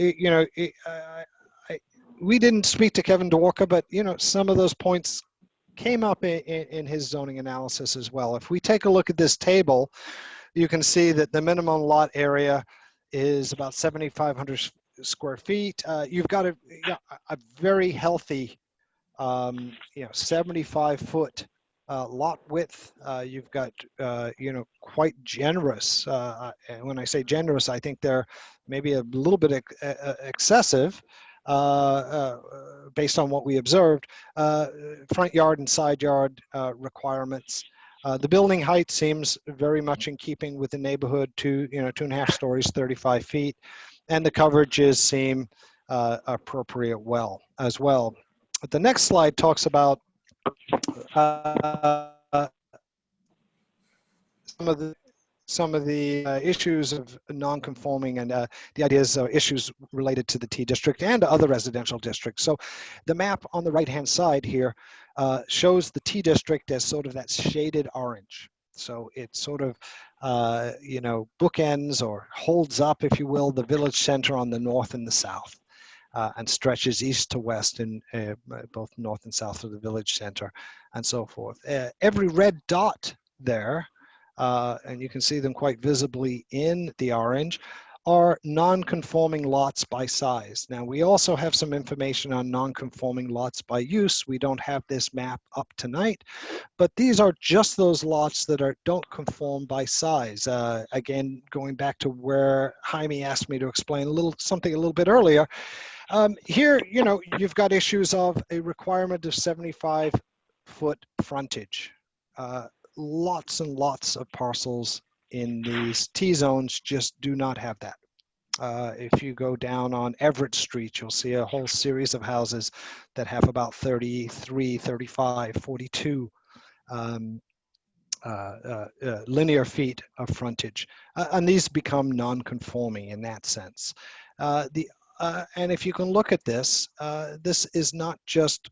we didn't speak to Kevin Dworka, but, some of those points came up in his zoning analysis as well. If we take a look at this table, you can see that the minimum lot area is about 7,500 square feet. You've got a very healthy 75-foot lot width. You've got, quite generous. And when I say generous, I think they're maybe a little bit excessive based on what we observed. Front yard and side yard requirements. The building height seems very much in keeping with the neighborhood, 2.5 stories, 35 feet. And the coverages seem appropriate as well. But the next slide talks about some of the issues of non-conforming and the ideas issues related to the T district and other residential districts. So the map on the right-hand side here shows the T district as sort of that shaded orange. So it sort of, bookends or holds up, if you will, the village center on the north and the south. And stretches east to west in both north and south of the village center and so forth. Every red dot there, and you can see them quite visibly in the orange, are non-conforming lots by size. Now, we also have some information on non-conforming lots by use. We don't have this map up tonight, but these are just those lots that don't conform by size. Again, going back to where Jaime asked me to explain something a little bit earlier, here, you've got issues of a requirement of 75-foot frontage. Lots and lots of parcels in these T zones just do not have that. If you go down on Everett Street, you'll see a whole series of houses that have about 33, 35, 42 linear feet of frontage. And these become non-conforming in that sense. And if you can look at this, this is not just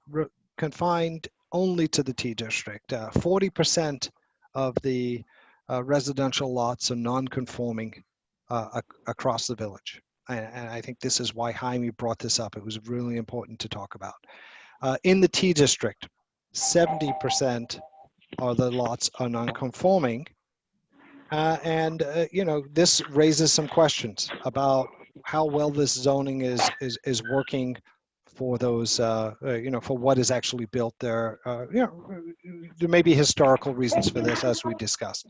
confined only to the T district. 40% of the residential lots are non-conforming across the village. And I think this is why Jaime brought this up. It was really important to talk about. In the T district, 70% of the lots are non-conforming. This raises some questions about how well this zoning is working for those, for what is actually built there. there may be historical reasons for this, as we discussed.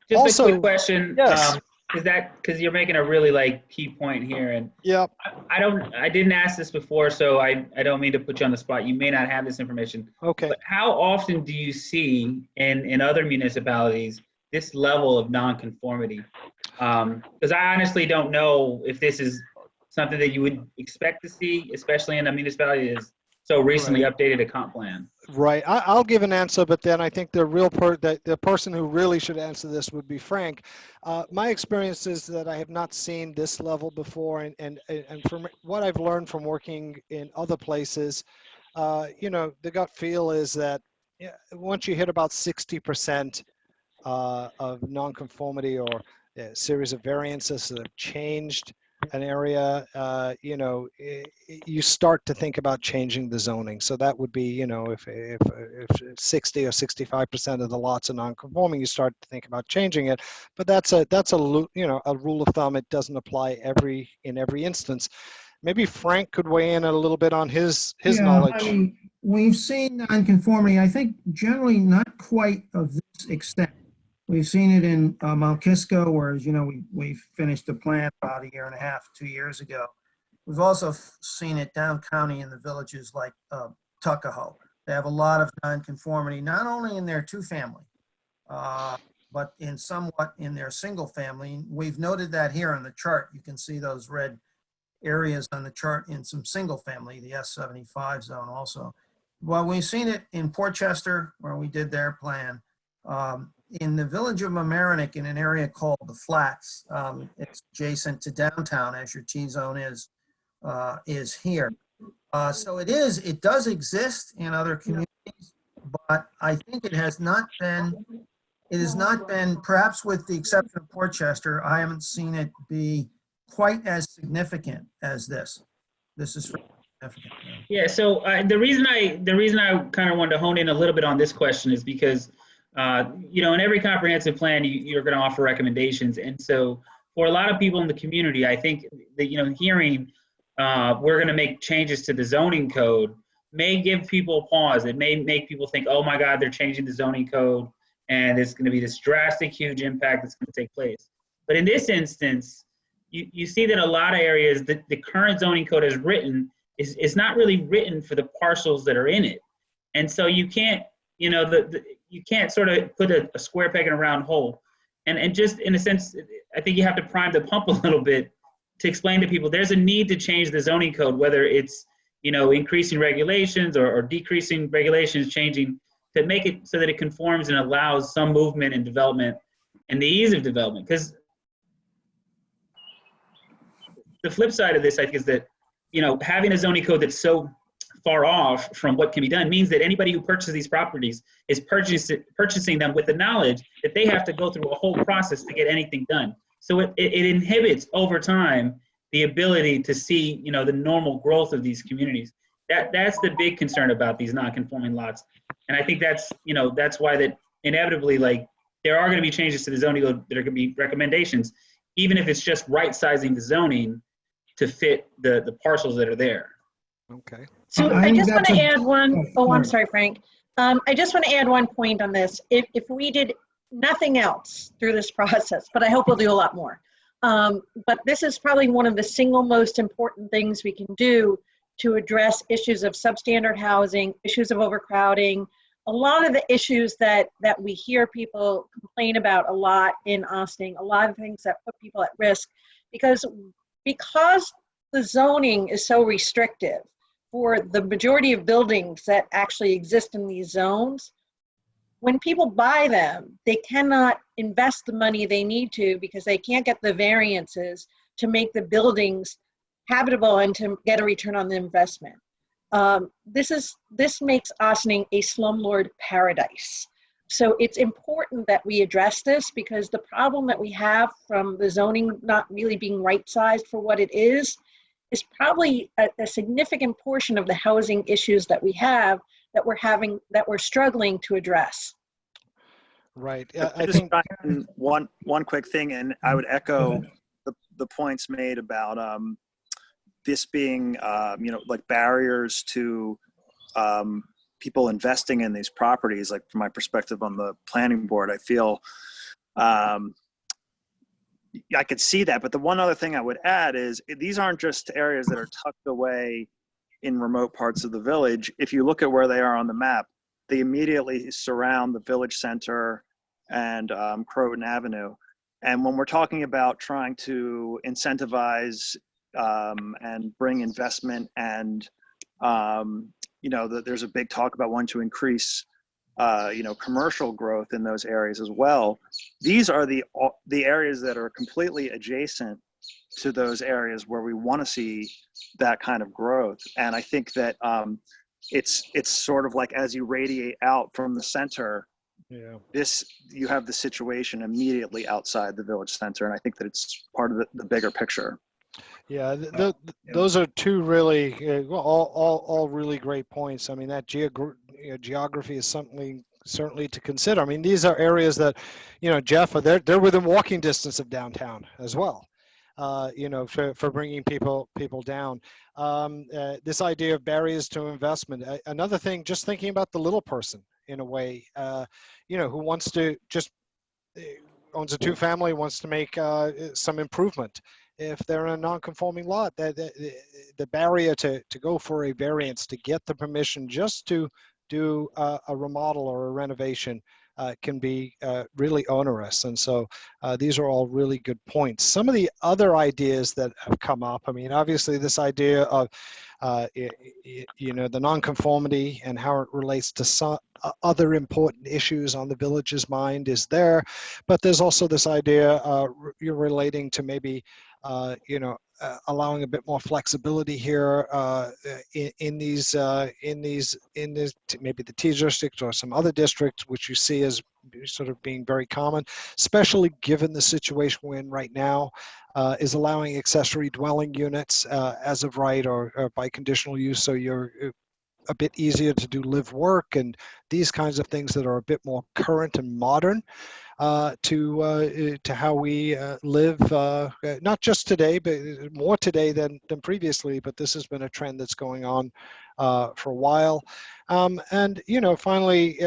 Just Also, a quick question. yes. Is that because you're making a really like key point here, and Yeah. I didn't ask this before, so I don't mean to put you on the spot. You may not have this information. Okay. But how often do you see in other municipalities this level of nonconformity? Because I honestly don't know if this is something that you would expect to see, especially in a municipality that is so recently updated a comp plan. Right. I'll give an answer, but then I think the person who really should answer this would be Frank. My experience is that I have not seen this level before, and from what I've learned from working in other places, the gut feel is that once you hit about 60% of nonconformity or a series of variances that have changed an area, you start to think about changing the zoning. So that would be, if 60 or 65% of the lots are non-conforming, you start to think about changing it. But that's a rule of thumb. It doesn't apply in every instance. Maybe Frank could weigh in a little bit on his knowledge. I mean, we've seen nonconformity, I think generally not quite of this extent. We've seen it in Mount Kisco, where, we finished the plan about 2 years ago. We've also seen it down county in the villages like Tuckahoe. They have a lot of nonconformity, not only in their two-family, but somewhat in their single-family. We've noted that here on the chart. You can see those red areas on the chart in some single-family, the S75 zone also. Well, we've seen it in Portchester, where we did their plan. In the village of Mamaroneck, in an area called the Flats, it's adjacent to downtown, as your T-zone is here. So it does exist in other communities, but I think it has not been, perhaps with the exception of Portchester, I haven't seen it be quite as significant as this. This is significant. Yeah. So the reason I kind of wanted to hone in a little bit on this question is because in every comprehensive plan, you're going to offer recommendations. And so for a lot of people in the community, I think that, hearing we're going to make changes to the zoning code may give people pause. It may make people think, oh my God, they're changing the zoning code and it's going to be this drastic, huge impact that's going to take place. But in this instance, you see that a lot of areas that the current zoning code is written is not really written for the parcels that are in it. And so you can't, you can't sort of put a square peg in a round hole. And just in a sense, I think you have to prime the pump a little bit to explain to people there's a need to change the zoning code, whether it's, increasing regulations or decreasing regulations, changing to make it so that it conforms and allows some movement and development and the ease of development. Because the flip side of this, I think, is that, having a zoning code that's so far off from what can be done means that anybody who purchases these properties is purchasing them with the knowledge that they have to go through a whole process to get anything done. So it inhibits over time the ability to see, the normal growth of these communities. That's the big concern about these non-conforming lots. And I think that's why that inevitably, there are going to be changes to the zoning code that are going to be recommendations, even if it's just right-sizing the zoning to fit the parcels that are there. Okay. So I just want to add one. Oh, I'm sorry, Frank. I just want to add one point on this. If we did nothing else through this process, but I hope we'll do a lot more. But this is probably one of the single most important things we can do to address issues of substandard housing, issues of overcrowding, a lot of the issues that we hear people complain about a lot in Austin, a lot of things that put people at risk, because the zoning is so restrictive for the majority of buildings that actually exist in these zones. When people buy them, they cannot invest the money they need to because they can't get the variances to make the buildings habitable and to get a return on the investment. This makes Austin a slumlord paradise. So it's important that we address this, because the problem that we have from the zoning not really being right-sized for what it is probably a significant portion of the housing issues that we have that we're struggling to address. Right. I think one quick thing, and I would echo the points made about this being, like barriers to people investing in these properties, like from my perspective on the planning board, I feel I could see that. But the one other thing I would add is these aren't just areas that are tucked away in remote parts of the village. If you look at where they are on the map, they immediately surround the village center and Croton Avenue. And when we're talking about trying to incentivize and bring investment and, there's a big talk about wanting to increase, commercial growth in those areas as well. These are the areas that are completely adjacent to those areas where we want to see that kind of growth. And I think that it's sort of like as you radiate out from the center, you have the situation immediately outside the village center. And I think that it's part of the bigger picture. Yeah, those are two really, all really great points. I mean, that geography is something certainly to consider. I mean, these are areas that, Jeff, they're within walking distance of downtown as well. For bringing people down. This idea of barriers to investment. Another thing, just thinking about the little person in a way, who wants to just owns a two-family, wants to make some improvement. If they're in a non-conforming lot, the barrier to go for a variance, to get the permission just to do a remodel or a renovation can be really onerous. And so these are all really good points. Some of the other ideas that have come up, I mean, obviously this idea of, the nonconformity and how it relates to some other important issues on the village's mind is there. But there's also this idea you're relating to maybe, allowing a bit more flexibility here in these maybe the T district or some other districts, which you see as sort of being very common, especially given the situation we're in right now, is allowing accessory dwelling units as of right or by conditional use, so you're a bit easier to do live work and these kinds of things that are a bit more current and modern to how we live, not just today, but more today than previously. But this has been a trend that's going on for a while. And finally,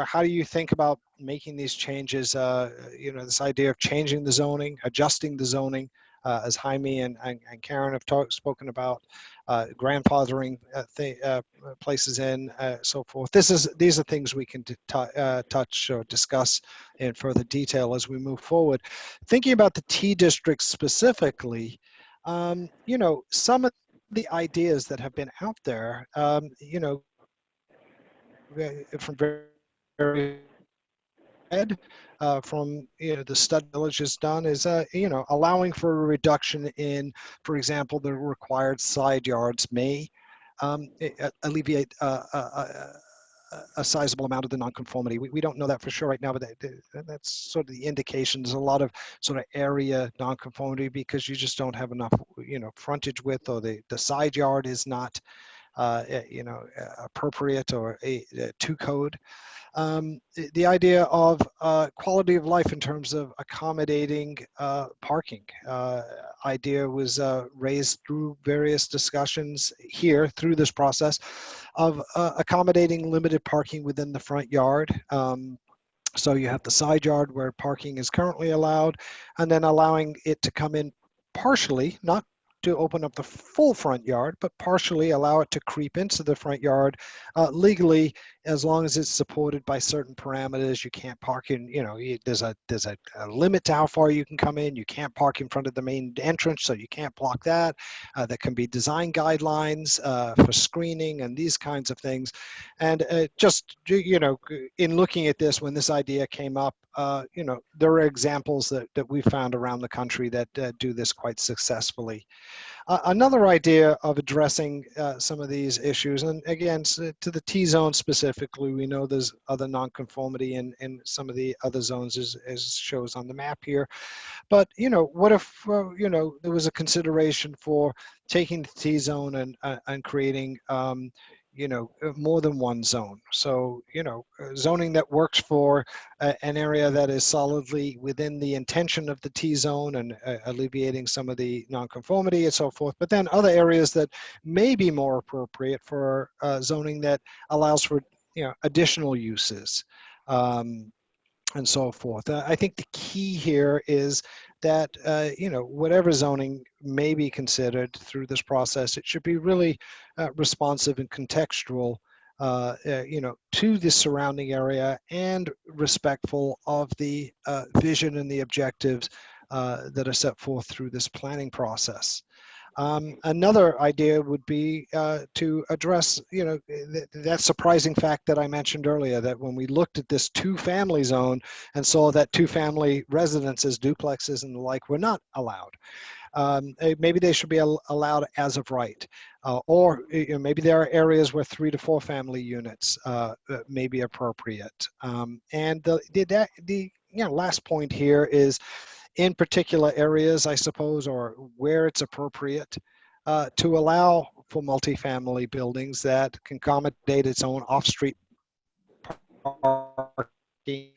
how do you think about making these changes? This idea of changing the zoning, adjusting the zoning, as Jaime and Karen have spoken about, grandfathering places in, so forth. These are things we can touch or discuss in further detail as we move forward. Thinking about the T district specifically, some of the ideas that have been out there, from very from the stud village has done is allowing for a reduction in, for example, the required side yards may alleviate a sizable amount of the nonconformity. We don't know that for sure right now, but that's sort of the indication. There's a lot of sort of area nonconformity because you just don't have enough frontage width, or the side yard is not appropriate or to code. The idea of quality of life in terms of accommodating parking idea was raised through various discussions here through this process of accommodating limited parking within the front yard. So you have the side yard where parking is currently allowed, and then allowing it to come in partially, not to open up the full front yard, but partially allow it to creep into the front yard legally, as long as it's supported by certain parameters. You can't park in, there's a limit to how far you can come in. You can't park in front of the main entrance, so you can't block that. There can be design guidelines for screening and these kinds of things. And in looking at this, when this idea came up, there are examples that we found around the country that do this quite successfully. Another idea of addressing some of these issues, and again, to the T-zone specifically, we know there's other nonconformity in some of the other zones as shows on the map here. But, what if, there was a consideration for taking the T-zone and creating, more than one zone. So, zoning that works for an area that is solidly within the intention of the T-zone and alleviating some of the nonconformity and so forth. But then other areas that may be more appropriate for zoning that allows for additional uses. And so forth. I think the key here is that, whatever zoning may be considered through this process, it should be really responsive and contextual, to the surrounding area and respectful of the vision and the objectives that are set forth through this planning process. Another idea would be to address, that surprising fact that I mentioned earlier, that when we looked at this 2-family zone and saw that 2-family residences, duplexes and the like were not allowed. Maybe they should be allowed as of right. Or maybe there are areas where 3 to 4 family units may be appropriate. And the last point here is, in particular areas, I suppose, or where it's appropriate, to allow for multifamily buildings that can accommodate its own off-street parking,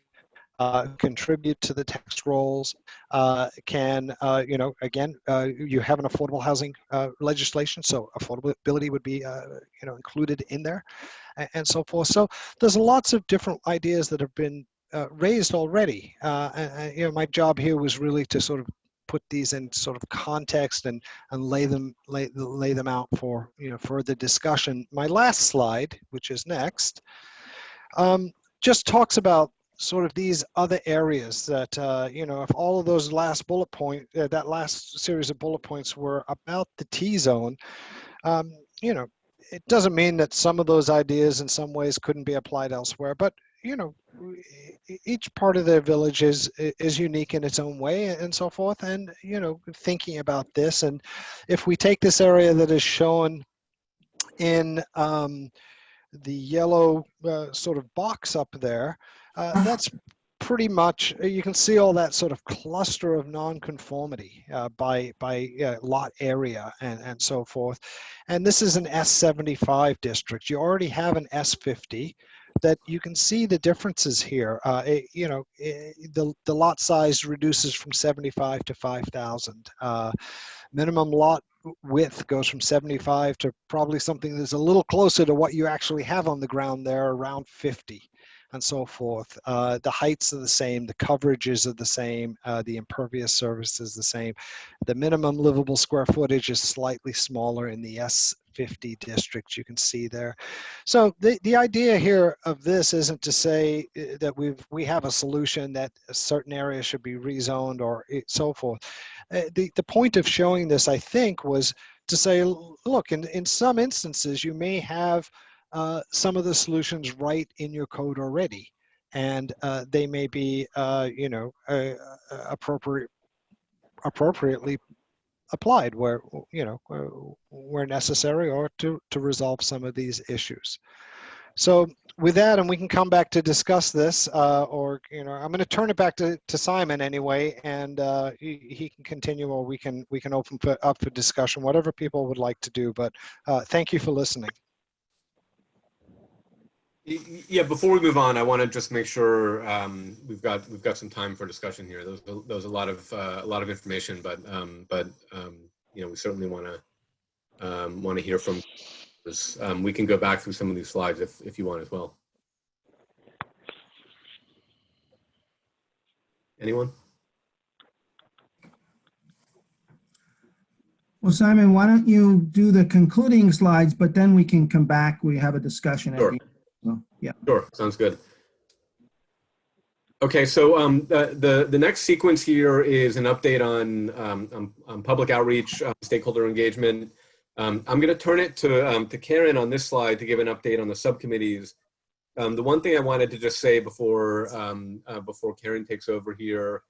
contribute to the tax rolls, again, you have an affordable housing legislation, so affordability would be, included in there, and so forth. So there's lots of different ideas that have been raised already. My job here was really to sort of put these in sort of context and lay them out for further discussion. My last slide, which is next, just talks about sort of these other areas that if all of those last bullet point, that last series of bullet points were about the T-zone, it doesn't mean that some of those ideas in some ways couldn't be applied elsewhere, but each part of their village is unique in its own way and so forth. And, thinking about this, and if we take this area that is shown in the yellow sort of box up there, that's pretty much, you can see all that sort of cluster of nonconformity by lot area and so forth. And this is an S75 district. You already have an S50 that you can see the differences here. The lot size reduces from 75 to 5,000. Minimum lot width goes from 75 to probably something that's a little closer to what you actually have on the ground there, around 50. And so forth. The heights are the same, the coverages are the same, the impervious surface is the same. The minimum livable square footage is slightly smaller in the S50 district, you can see there. So the idea here of this isn't to say that we have a solution that a certain area should be rezoned or so forth. The point of showing this, I think, was to say, look, in some instances, you may have some of the solutions right in your code already, and they may be, appropriately applied where necessary, or to resolve some of these issues. So with that, and we can come back to discuss this, or I'm going to turn it back to Simon anyway, and he can continue, or we can open up for discussion, whatever people would like to do. But thank you for listening. Yeah, before we move on, I want to just make sure we've got some time for discussion here. There's a lot of information, but we certainly want to hear from us. We can go back through some of these slides if you want as well. Anyone? Well, Simon, why don't you do the concluding slides, but then we can come back. We have a discussion. Sure. So, yeah. Sure. Sounds good. Okay, so the next sequence here is an update on public outreach, stakeholder engagement. I'm going to turn it to Karen on this slide to give an update on the subcommittees. The one thing I wanted to just say before Karen takes over here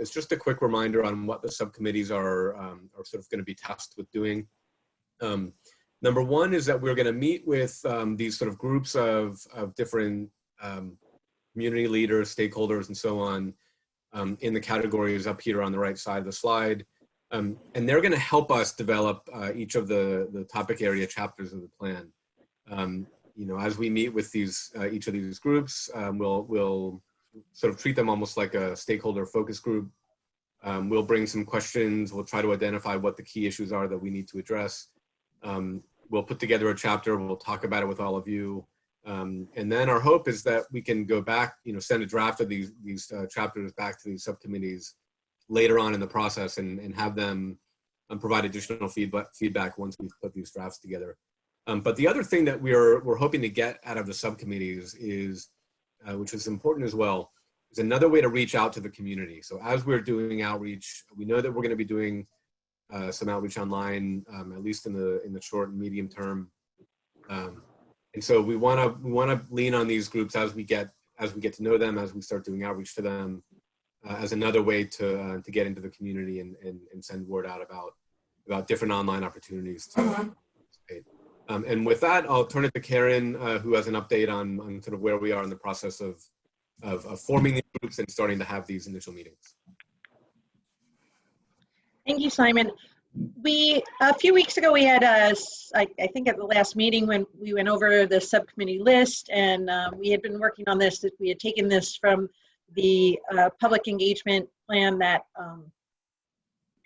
is just a quick reminder on what the subcommittees are sort of going to be tasked with doing. Number one is that we're going to meet with these sort of groups of different community leaders, stakeholders, and so on in the categories up here on the right side of the slide. And they're going to help us develop each of the topic area chapters of the plan. As we meet with each of these groups, we'll sort of treat them almost like a stakeholder focus group. We'll bring some questions. We'll try to identify what the key issues are that we need to address. We'll put together a chapter. We'll talk about it with all of you. And then our hope is that we can go back, send a draft of these chapters back to these subcommittees later on in the process and have them provide additional feedback once we've put these drafts together. But the other thing that we're hoping to get out of the subcommittees is, which is important as well, is another way to reach out to the community. So as we're doing outreach, we know that we're going to be doing some outreach online, at least in the short and medium term. And so we want to lean on these groups as we get to know them, as we start doing outreach to them, as another way to get into the community and send word out about different online opportunities to participate. And with that, I'll turn it to Karen, who has an update on sort of where we are in the process of forming these groups and starting to have these initial meetings. Thank you, Simon. A few weeks ago, we had I think at the last meeting when we went over the subcommittee list, and we had been working on this, that we had taken this from the public engagement plan that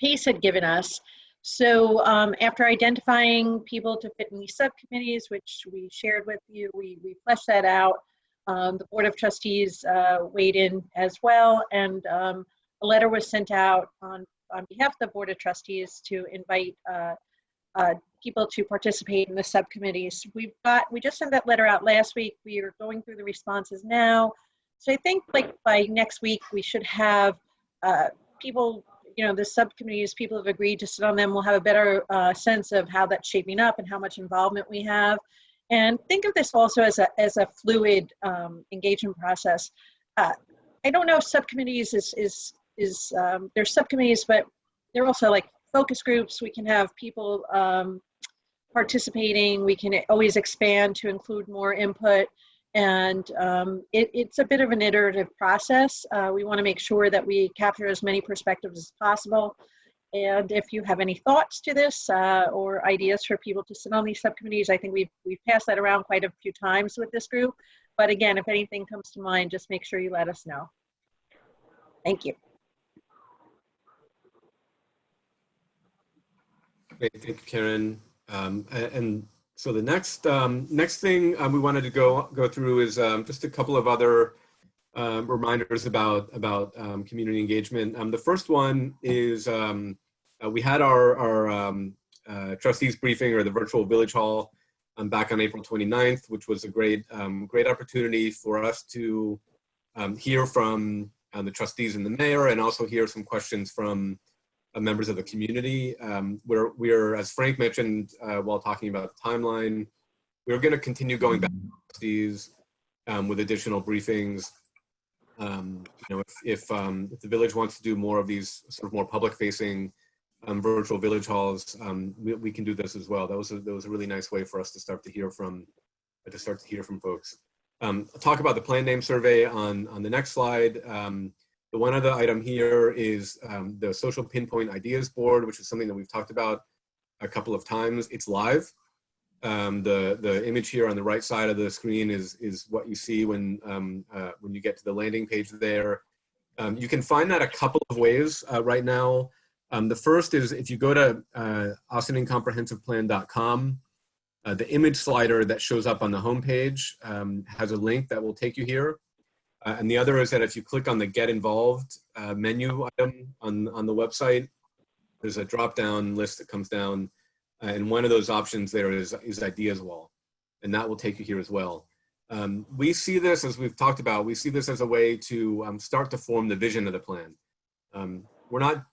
PACE had given us. So after identifying people to fit in these subcommittees, which we shared with you, we fleshed that out. The Board of Trustees weighed in as well, and a letter was sent out on behalf of the Board of Trustees to invite people to participate in the subcommittees. We just sent that letter out last week. We are going through the responses now. So I think like by next week, we should have people, the subcommittees, people have agreed to sit on them. We'll have a better sense of how that's shaping up and how much involvement we have. And think of this also as a fluid engagement process. I don't know if subcommittees there's subcommittees, but they're also like focus groups. We can have people participating. We can always expand to include more input. And it's a bit of an iterative process. We want to make sure that we capture as many perspectives as possible. And if you have any thoughts to this or ideas for people to sit on these subcommittees, I think we've passed that around quite a few times with this group. But again, if anything comes to mind, just make sure you let us know. Thank you. Great, thank you, Karen. And so the next thing we wanted to go through is just a couple of other reminders about community engagement. The first one is we had our trustees briefing, or the virtual village hall, back on April 29th, which was a great opportunity for us to hear from the trustees and the mayor, and also hear some questions from members of the community. We're, as Frank mentioned while talking about the timeline, we're going to continue going back to trustees with additional briefings. If the village wants to do more of these sort of more public-facing virtual village halls, we can do this as well. That was a really nice way for us to start to hear from folks. I'll talk about the plan name survey on the next slide. The one other item here is the social pinpoint ideas board, which is something that we've talked about a couple of times. It's live. The image here on the right side of the screen is what you see when you get to the landing page there. You can find that a couple of ways right now. The first is if you go to austininComprehensiveplan.com, the image slider that shows up on the homepage has a link that will take you here. And the other is that if you click on the Get Involved menu item on the website, there's a drop-down list that comes down, and one of those options there is Ideas Wall, and that will take you here as well. We see this, as we've talked about, we see this as a way to start to form the vision of the plan. We're not,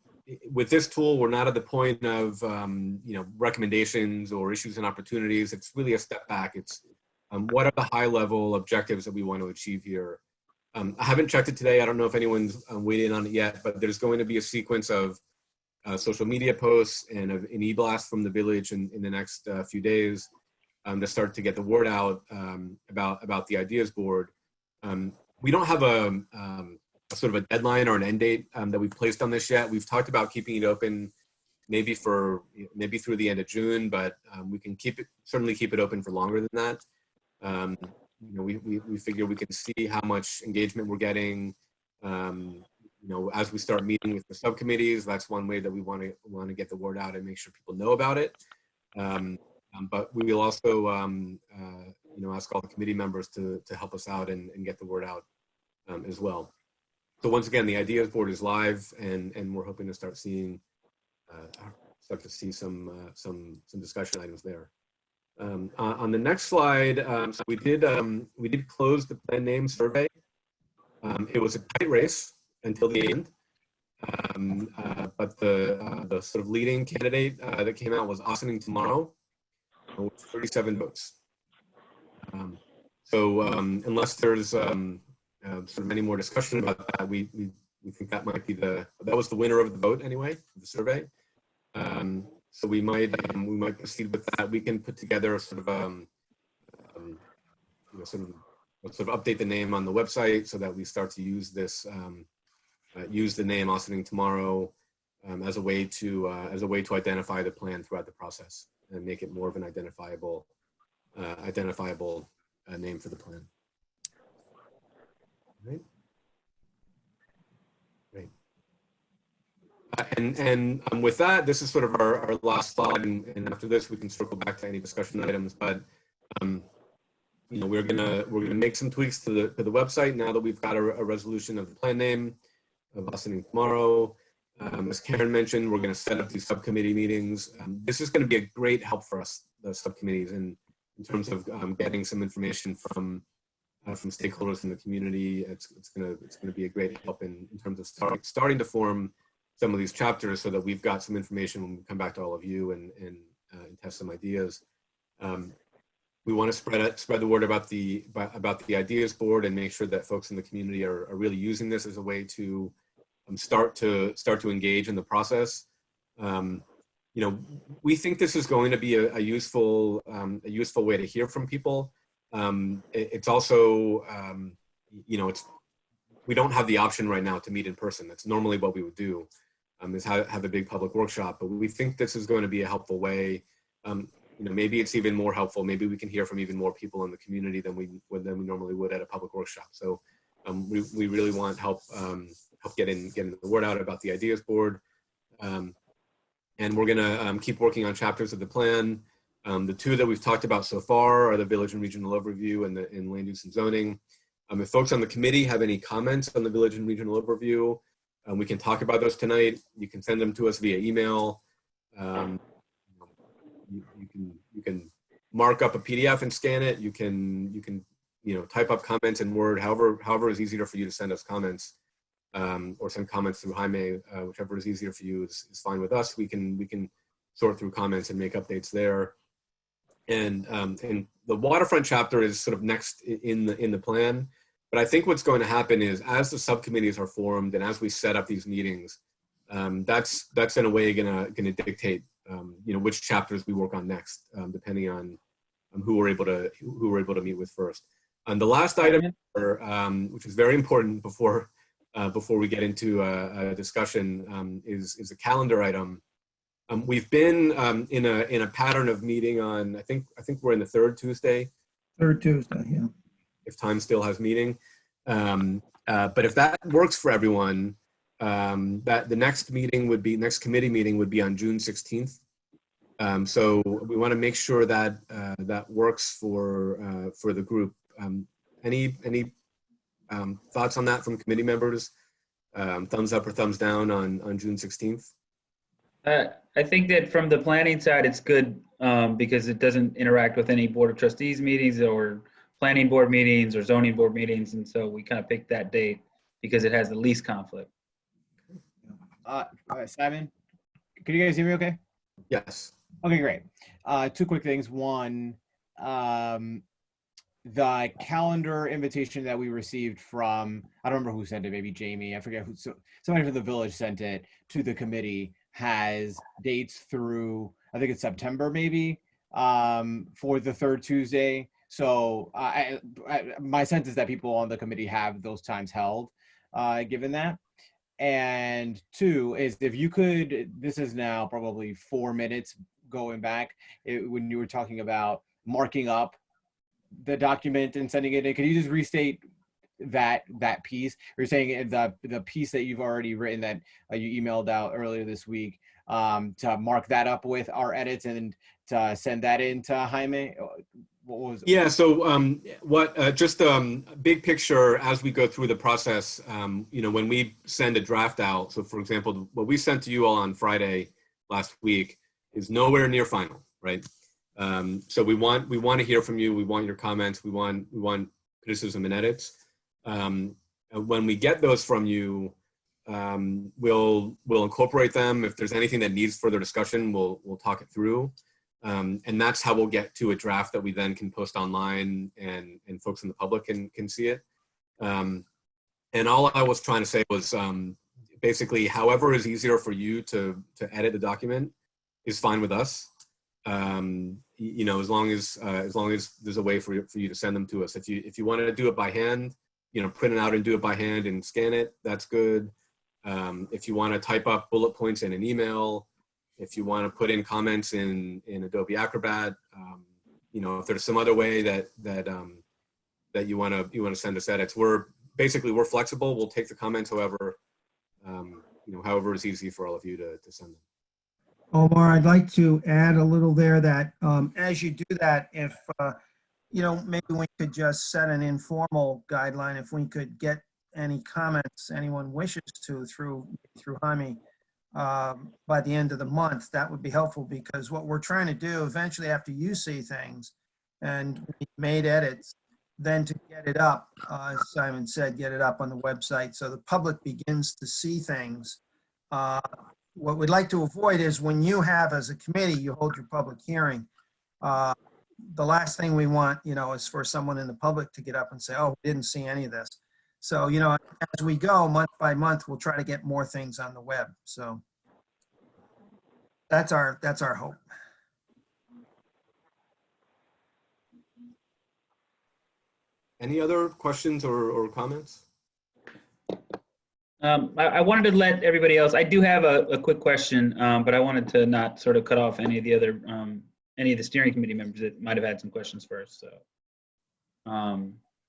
with this tool, we're not at the point of recommendations or issues and opportunities. It's really a step back. It's what are the high-level objectives that we want to achieve here. I haven't checked it today. I don't know if anyone's weighed in on it yet, but there's going to be a sequence of social media posts and an e-blast from the village in the next few days to start to get the word out about the ideas board. We don't have a sort of a deadline or an end date that we've placed on this yet. We've talked about keeping it open maybe through the end of June, but we can certainly keep it open for longer than that. We figure we can see how much engagement we're getting. As we start meeting with the subcommittees, that's one way that we want to get the word out and make sure people know about it. But we will also ask all the committee members to help us out and get the word out as well. So once again, the ideas board is live, and we're hoping to start to see some discussion items there. On the next slide, so we did close the plan name survey. It was a tight race until the end, but the sort of leading candidate that came out was Ossining Tomorrow with 37 votes. So unless there's sort of any more discussion about that, we think that might be that was the winner of the vote anyway, the survey. So we might proceed with that. We can put together sort of update the name on the website so that we start to use this use the name Ossining Tomorrow as a way to identify the plan throughout the process and make it more of an identifiable name for the plan. All right. Great. And with that, this is sort of our last slide, and after this we can circle back to any discussion items. But we're gonna make some tweaks to the website now that we've got a resolution of the plan name of Ossining Tomorrow. As Karen mentioned, we're gonna set up these subcommittee meetings. This is gonna be a great help for us, the subcommittees, in terms of getting some information from stakeholders in the community. It's gonna be a great help in terms of starting to form some of these chapters so that we've got some information when we come back to all of you and test some ideas. We want to spread the word about the ideas board and make sure that folks in the community are really using this as a way to start to engage in the process. We think this is going to be a useful way to hear from people. It's also we don't have the option right now to meet in person. That's normally what we would do, is have a big public workshop. But we think this is going to be a helpful way. Maybe it's even more helpful. Maybe we can hear from even more people in the community than we normally would at a public workshop. So we really want help getting the word out about the ideas board. And we're gonna keep working on chapters of the plan. The two that we've talked about so far are the village and regional overview and the land use and zoning. If folks on the committee have any comments on the village and regional overview, we can talk about those tonight. You can send them to us via email. You can mark up a PDF and scan it. You can type up comments in Word. However is easier for you to send us comments, or send comments through Jaime. Whichever is easier for you is fine with us. We can sort through comments and make updates there. And the Waterfront chapter is sort of next in the plan. But I think what's going to happen is, as the subcommittees are formed and as we set up these meetings, that's in a way going to dictate which chapters we work on next, depending on who we're able to meet with first. And the last item, which is very important before we get into a discussion, is a calendar item. We've been in a pattern of meeting on, I think we're in the third Tuesday. Third Tuesday, yeah. If time still has meeting. But if that works for everyone, that the next committee meeting would be on June 16th. So we want to make sure that that works for the group. Any thoughts on that from committee members? Thumbs up or thumbs down on June 16th? I think that from the planning side, it's good because it doesn't interact with any board of trustees meetings or planning board meetings or zoning board meetings. And so we kind of picked that date because it has the least conflict. Simon, can you guys hear me okay? Yes. Okay, great. Two quick things. One, the calendar invitation that we received from, I don't remember who sent it, maybe Jamie, I forget who, somebody from the village sent it to the committee, has dates through, I think it's September maybe, for the third Tuesday. So my sense is that people on the committee have those times held, given that. And two is, if you could, this is now probably 4 minutes going back, when you were talking about marking up the document and sending it in, can you just restate that piece? You're saying the piece that you've already written that you emailed out earlier this week, to mark that up with our edits and to send that in to Jaime. what was? Yeah, so just big picture as we go through the process, when we send a draft out, so for example, what we sent to you all on Friday last week is nowhere near final, right? So we want to hear from you. We want your comments. We want criticism and edits. And when we get those from you, we'll incorporate them. If there's anything that needs further discussion, we'll talk it through. And that's how we'll get to a draft that we then can post online and folks in the public can see it. And all I was trying to say was basically however is easier for you to edit the document is fine with us. As long as there's a way for you to send them to us. If you want to do it by hand, print it out and do it by hand and scan it, that's good. If you want to type up bullet points in an email, if you want to put in comments in Adobe Acrobat, if there's some other way that you want to send us edits, we're flexible. We'll take the comments however is easy for all of you to send them. Omar, I'd like to add a little there that as you do that, if maybe we could just set an informal guideline. If we could get any comments anyone wishes to through Jaime by the end of the month, that would be helpful, because what we're trying to do eventually after you see things and we made edits, then to get it up, as Simon said, get it up on the website so the public begins to see things. What we'd like to avoid is when you have, as a committee, you hold your public hearing, the last thing we want, is for someone in the public to get up and say, oh, we didn't see any of this. So, as we go month by month, we'll try to get more things on the web. So that's our hope. Any other questions or comments? I wanted to let everybody else, I do have a quick question, but I wanted to not sort of cut off any of the steering committee members that might have had some questions first. So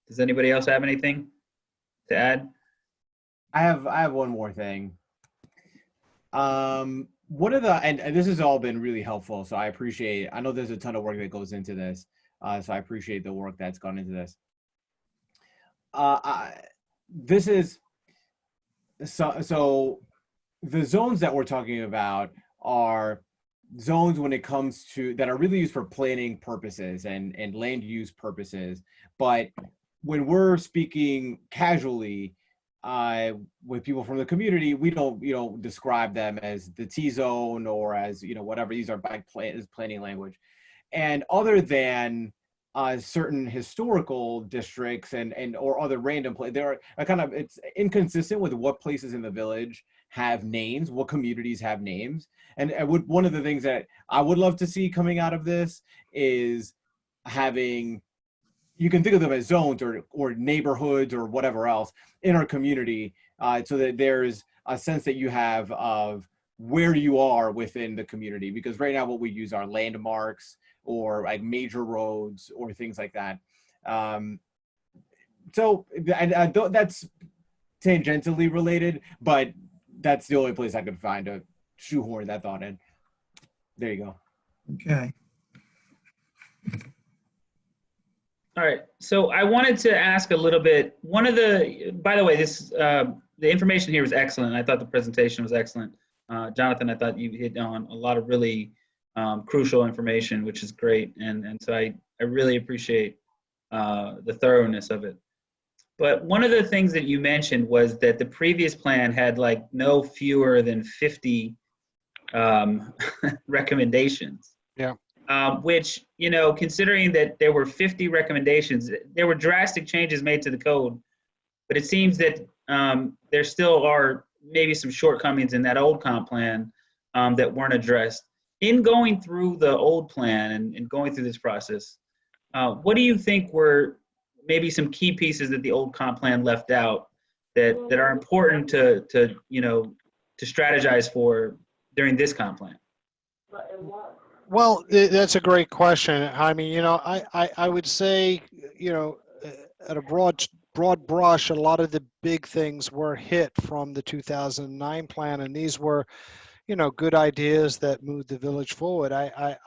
does anybody else have anything to add? I have one more thing. One of the, and this has all been really helpful, so I know there's a ton of work that goes into this, so I appreciate the work that's gone into this. So the zones that we're talking about are zones when it comes to that are really used for planning purposes and land use purposes. But when we're speaking casually with people from the community, we don't describe them as the T zone or as whatever. These are by planning language, and other than certain historical districts and or other random places, there are it's inconsistent with what places in the village have names, what communities have names, and one of the things that I would love to see coming out of this is having, you can think of them as zones or neighborhoods or whatever else in our community, so that there's a sense that you have of where you are within the community, because right now what we use are landmarks or like major roads or things like that. So I don't, that's tangentially related, but that's the only place I could find to shoehorn that thought in. There you go. Okay. All right, so I wanted to ask a little bit, by the way, this, the information here was excellent. I thought the presentation was excellent. Jonathan, I thought you hit on a lot of really crucial information, which is great. And so I really appreciate the thoroughness of it. But one of the things that you mentioned was that the previous plan had like no fewer than 50 recommendations. Yeah. Which, considering that there were 50 recommendations, there were drastic changes made to the code, but it seems that there still are maybe some shortcomings in that old comp plan that weren't addressed. In going through the old plan and going through this process, what do you think were maybe some key pieces that the old comp plan left out that are important to strategize for during this comp plan? Well, that's a great question. I mean, I would say, at a broad brush, a lot of the big things were hit from the 2009 plan, and these were, good ideas that moved the village forward. There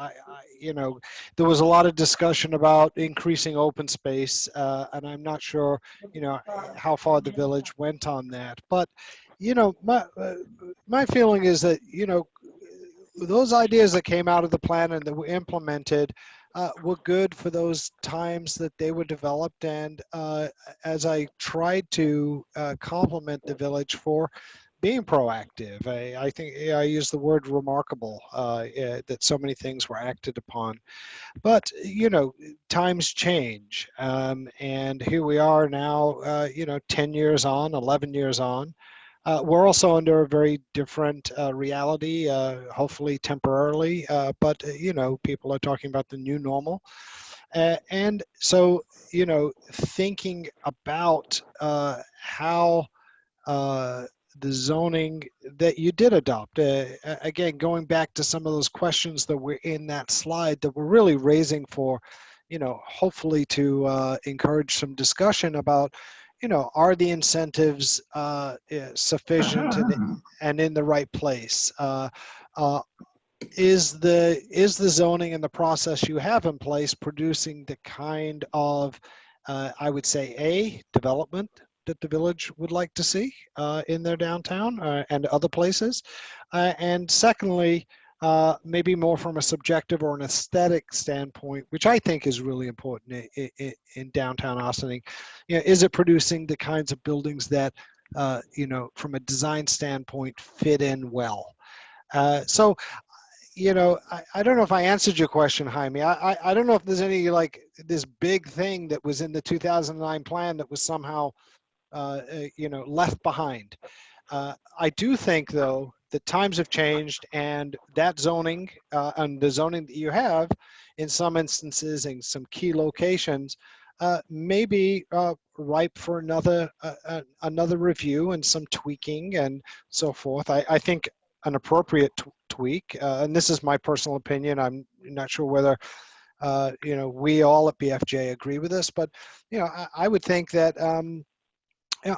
was a lot of discussion about increasing open space, and I'm not sure, how far the village went on that. But, my feeling is that, those ideas that came out of the plan and that were implemented were good for those times that they were developed. And as I tried to compliment the village for being proactive, I think I use the word remarkable, that so many things were acted upon. But, times change. And here we are now, 10 years on, 11 years on. We're also under a very different reality, hopefully temporarily, but people are talking about the new normal. And so, thinking about how the zoning that you did adopt, again, going back to some of those questions that were in that slide that we're really raising for, hopefully to encourage some discussion about, are the incentives sufficient and in the right place? Is the zoning and the process you have in place producing the kind of, I would say, development that the village would like to see in their downtown and other places? And secondly, maybe more from a subjective or an aesthetic standpoint, which I think is really important in downtown Austin. Is it producing the kinds of buildings that, from a design standpoint, fit in well? So, I don't know if I answered your question, Jaime. I don't know if there's any this big thing that was in the 2009 plan that was somehow, left behind. I do think, though, that times have changed, and that zoning and the zoning that you have in some instances in some key locations may be ripe for another review and some tweaking and so forth. I think an appropriate tweak, and this is my personal opinion. I'm not sure whether we all at BFJ agree with this, but I would think that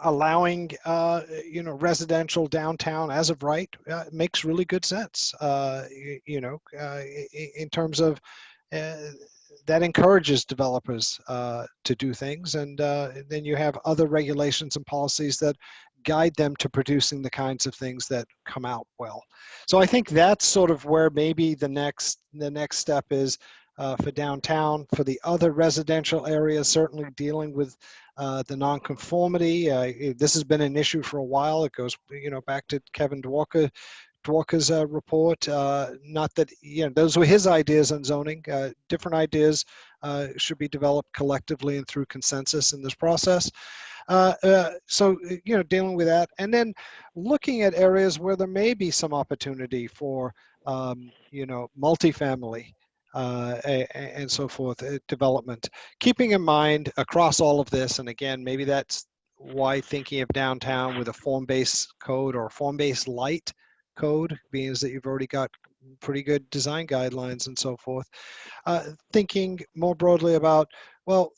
allowing residential downtown as of right makes really good sense. In terms of that encourages developers to do things, and then you have other regulations and policies that guide them to producing the kinds of things that come out well. So I think that's sort of where maybe the next step is for downtown. For the other residential areas, certainly dealing with the nonconformity. This has been an issue for a while. It goes back to Kevin Dworka's report. Not that those were his ideas on zoning. Different ideas should be developed collectively and through consensus in this process. So dealing with that, and then looking at areas where there may be some opportunity for multifamily and so forth development. Keeping in mind across all of this, and again, maybe that's why thinking of downtown with a form-based code or a form-based light code, means that you've already got pretty good design guidelines and so forth. Thinking more broadly about, well,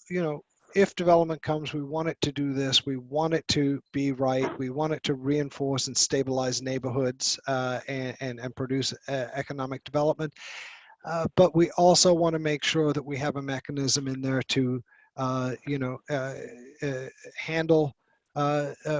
if development comes, we want it to do this. We want it to be right. We want it to reinforce and stabilize neighborhoods and produce economic development. But we also want to make sure that we have a mechanism in there to, handle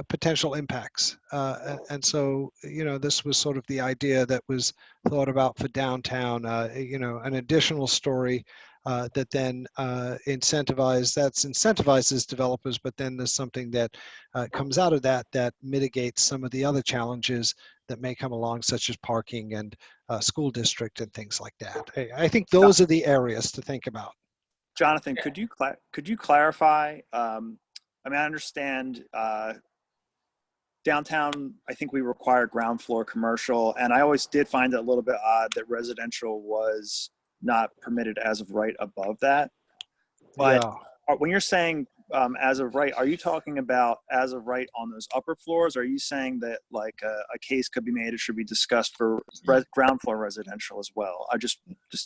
potential impacts. And so, this was sort of the idea that was thought about for downtown, an additional story that then incentivizes developers, but then there's something that comes out of that mitigates some of the other challenges that may come along, such as parking and school district and things like that. I think those are the areas to think about. Jonathan, could you clarify? I understand downtown, I think we require ground floor commercial, and I always did find it a little bit odd that residential was not permitted as of right above that. But when you're saying as of right, are you talking about as of right on those upper floors? Or are you saying that like a case could be made, it should be discussed for ground floor residential as well? I just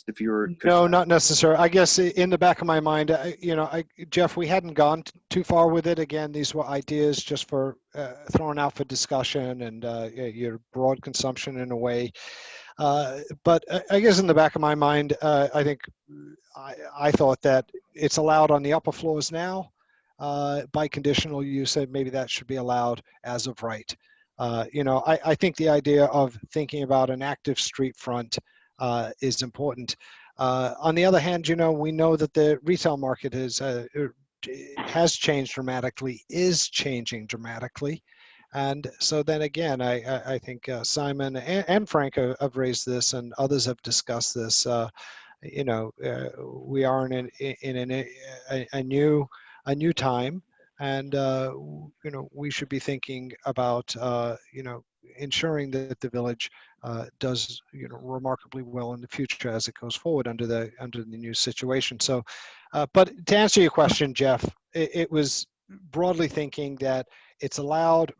if you were. No, not necessarily. I guess in the back of my mind, Jeff, we hadn't gone too far with it. Again, these were ideas just for thrown out for discussion and your broad consumption in a way. But I guess in the back of my mind, I think I thought that it's allowed on the upper floors now by conditional use, and maybe that should be allowed as of right. I think the idea of thinking about an active street front is important. On the other hand, we know that the retail market has changed dramatically, is changing dramatically. And so then again, I think Simon and Frank have raised this, and others have discussed this. We are in a new time, and we should be thinking about ensuring that the village does remarkably well in the future as it goes forward under the new situation. So, but to answer your question, Jeff, it was broadly thinking that it's allowed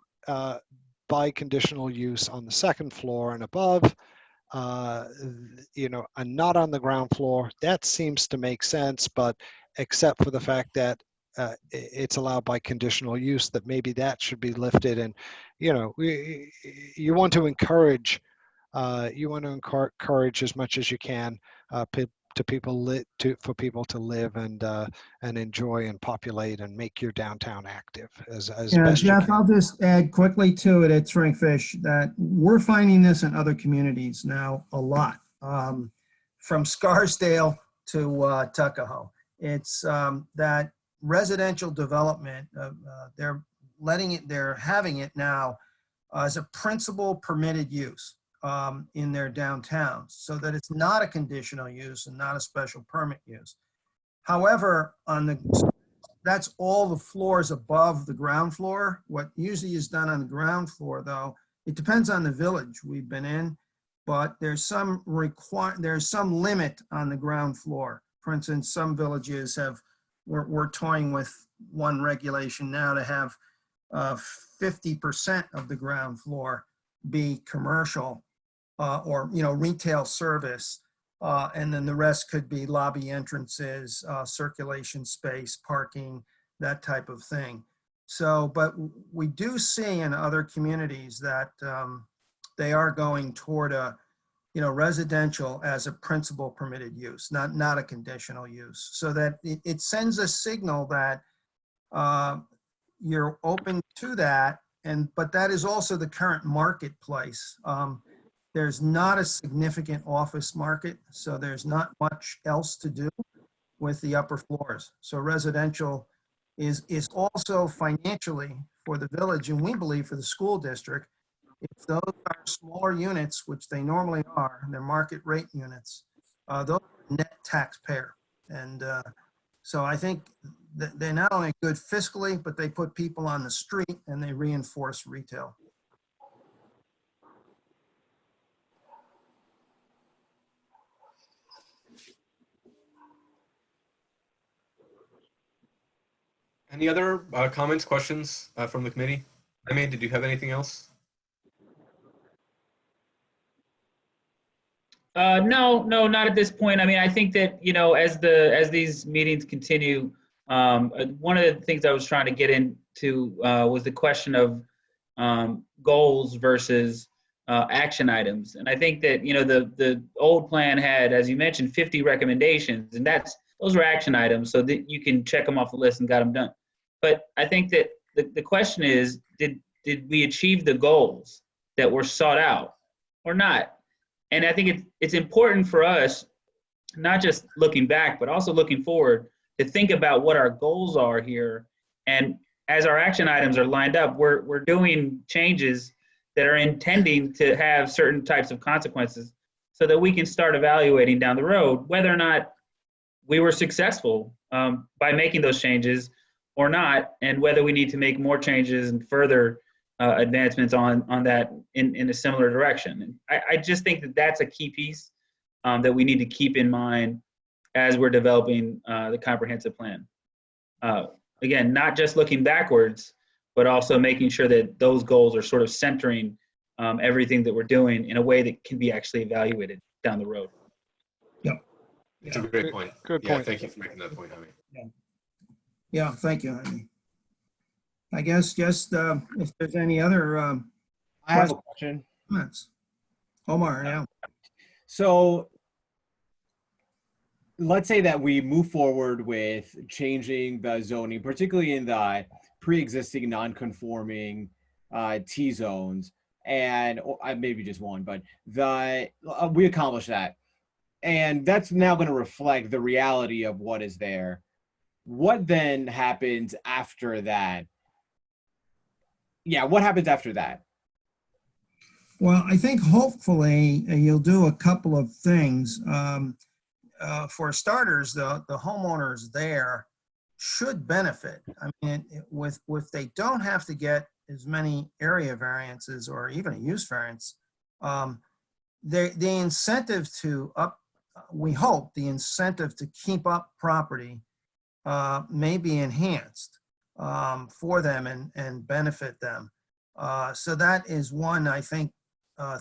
by conditional use on the second floor and above, and not on the ground floor. That seems to make sense, but except for the fact that it's allowed by conditional use, that maybe that should be lifted. And you want to encourage as much as you can for people to live and enjoy and populate and make your downtown active as best you Jeff, can. I'll just add quickly to it at Frank Fish that we're finding this in other communities now a lot, from Scarsdale to Tuckahoe. It's that residential development, they're having it now as a principal permitted use in their downtowns, so that it's not a conditional use and not a special permit use. However, that's all the floors above the ground floor. What usually is done on the ground floor, though, it depends on the village we've been in, but there's some limit on the ground floor. For instance, some villages we're toying with one regulation now to have 50% of the ground floor be commercial or retail service, and then the rest could be lobby entrances, circulation space, parking, that type of thing. So, but we do see in other communities that they are going toward a residential as a principal permitted use, not a conditional use, so that it sends a signal that you're open to that. But that is also the current marketplace. There's not a significant office market, so there's not much else to do with the upper floors. So residential is also financially for the village, and we believe for the school district, if those are smaller units, which they normally are, they're market rate units, those are net taxpayer. And so I think that they're not only good fiscally, but they put people on the street and they reinforce retail. Any other comments, questions from the committee? Did you have anything else? No, not at this point. I think that, as these meetings continue, one of the things I was trying to get into was the question of goals versus action items. And I think that, the old plan had, as you mentioned, 50 recommendations, and those were action items, so that you can check them off the list and got them done. But I think that the question is, did we achieve the goals that were sought out or not? And I think it's important for us, not just looking back, but also looking forward, to think about what our goals are here. And as our action items are lined up, we're doing changes that are intending to have certain types of consequences, so that we can start evaluating down the road whether or not we were successful by making those changes or not, and whether we need to make more changes and further advancements on that in a similar direction. And I just think that that's a key piece that we need to keep in mind as we're developing the comprehensive plan. again, not just looking backwards, but also making sure that those goals are sort of centering everything that we're doing in a way that can be actually evaluated down the road. It's a great point. Good Yeah, point. thank you for making that point, Jaime. Yeah, thank you, Jaime. I guess just if there's any other I have a question. comments. Omar, yeah. So let's say that we move forward with changing the zoning, particularly in the pre-existing non-conforming T zones, and maybe just one, but we accomplished that. And that's now going to reflect the reality of what is there. What then happens after that? Yeah, what happens after that? Well, I think hopefully you'll do a couple of things. For starters, the homeowners there should benefit. I mean, with they don't have to get as many area variances or even a use variance, the incentive to we hope the incentive to keep up property may be enhanced for them and benefit them. So that is one, I think,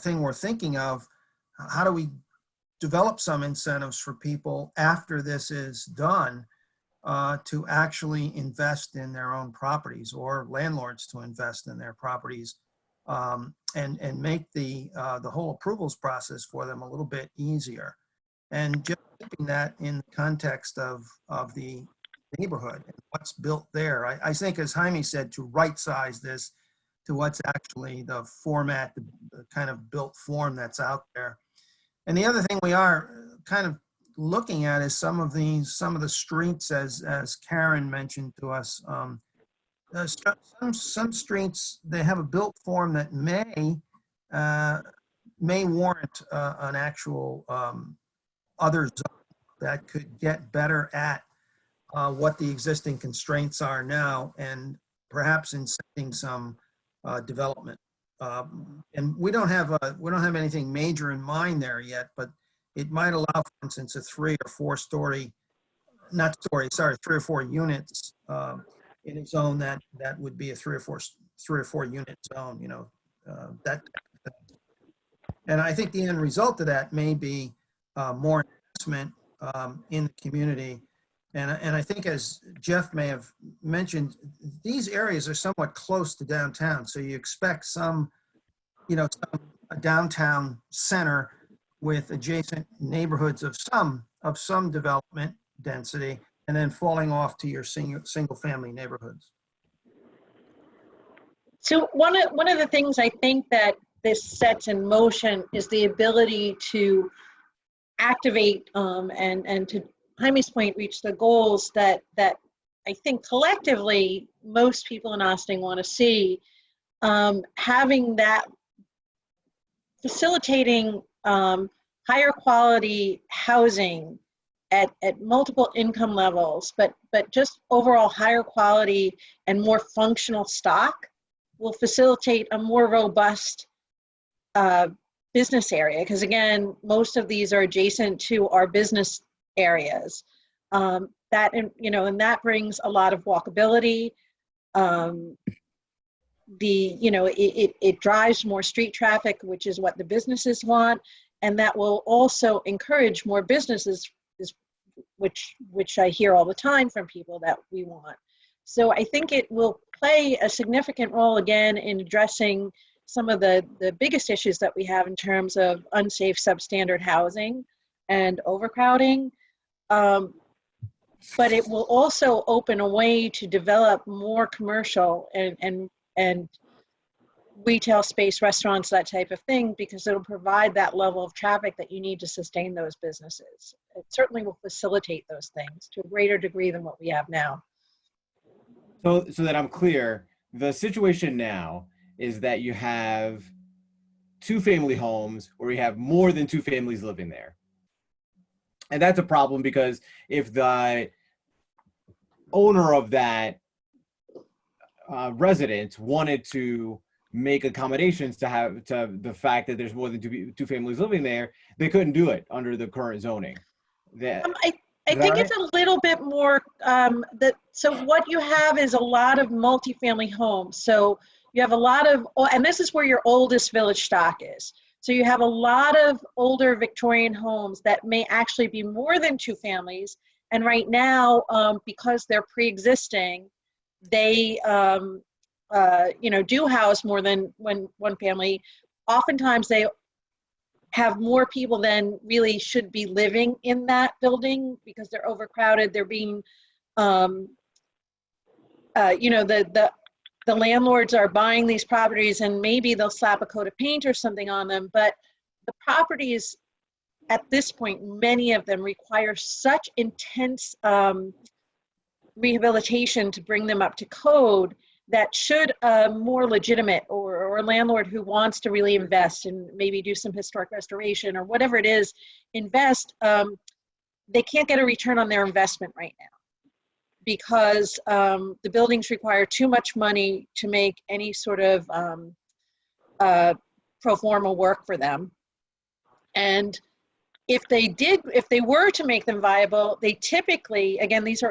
thing we're thinking of. How do we develop some incentives for people after this is done to actually invest in their own properties, or landlords to invest in their properties, and make the whole approvals process for them a little bit easier. And just keeping that in the context of the neighborhood and what's built there. I think, as Jaime said, to right size this to what's actually the format, the kind of built form that's out there. And the other thing we are kind of looking at is some of the streets, as Karen mentioned to us. Some streets, they have a built form that may warrant an actual other zone that could get better at what the existing constraints are now, and perhaps inciting some development. And we don't have anything major in mind there yet, but it might allow, for instance, a 3 or 4 story, 3 or 4 units in a zone that would be a 3 or 4 unit zone, that type of thing. And I think the end result of that may be more investment in the community. And I think, as Jeff may have mentioned, these areas are somewhat close to downtown. So you expect a downtown center with adjacent neighborhoods of some development density, and then falling off to your single family neighborhoods. So one of the things I think that this sets in motion is the ability to activate and to Jaime's point, reach the goals that I think collectively most people in Austin want to see. Having that, facilitating higher quality housing at multiple income levels, but just overall higher quality and more functional stock will facilitate a more robust business area. Because again, most of these are adjacent to our business areas. And that brings a lot of walkability. It drives more street traffic, which is what the businesses want, and that will also encourage more businesses, which I hear all the time from people that we want. So I think it will play a significant role again in addressing some of the biggest issues that we have in terms of unsafe substandard housing and overcrowding. But it will also open a way to develop more commercial and retail space, restaurants, that type of thing, because it'll provide that level of traffic that you need to sustain those businesses. It certainly will facilitate those things to a greater degree than what we have now. So that I'm clear, the situation now is that you have 2 family homes where you have more than 2 families living there. And that's a problem, because if the owner of that residence wanted to make accommodations to the fact that there's more than two families living there, they couldn't do it under the current zoning. I think it's a little bit more, so what you have is a lot of multifamily homes. So you have a lot of, and this is where your oldest village stock is. So you have a lot of older Victorian homes that may actually be more than 2 families. And right now, because they're pre-existing, they, do house more than one family. Oftentimes they have more people than really should be living in that building because they're overcrowded. They're being, the landlords are buying these properties and maybe they'll slap a coat of paint or something on them, but the properties at this point, many of them require such intense rehabilitation to bring them up to code that should a more legitimate or a landlord who wants to really invest and maybe do some historic restoration or whatever it is, invest, they can't get a return on their investment right now because the buildings require too much money to make any sort of pro forma work for them. And if they were to make them viable, they typically, again, these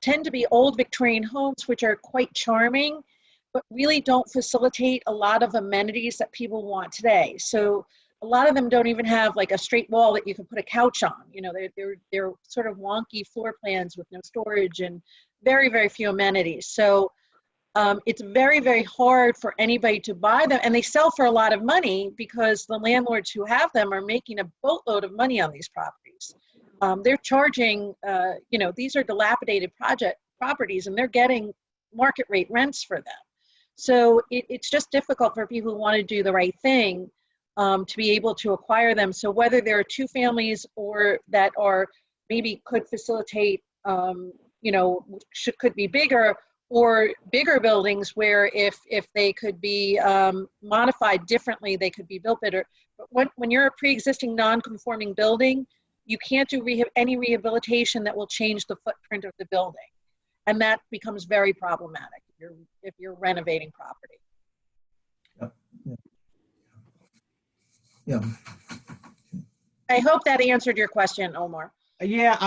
tend to be old Victorian homes, which are quite charming, but really don't facilitate a lot of amenities that people want today. So a lot of them don't even have like a straight wall that you can put a couch on. You know, they're sort of wonky floor plans with no storage and very, very few amenities. So it's very, very hard for anybody to buy them, and they sell for a lot of money because the landlords who have them are making a boatload of money on these properties. They're charging, these are dilapidated properties and they're getting market rate rents for them. So it's just difficult for people who want to do the right thing to be able to acquire them. So whether there are 2 families or that are maybe could facilitate, could be bigger, or bigger buildings where if they could be modified differently, they could be built better. But when you're a pre-existing non-conforming building, you can't do any rehabilitation that will change the footprint of the building. And that becomes very problematic if you're renovating property. Yeah. I hope that answered your question, Omar. Yeah,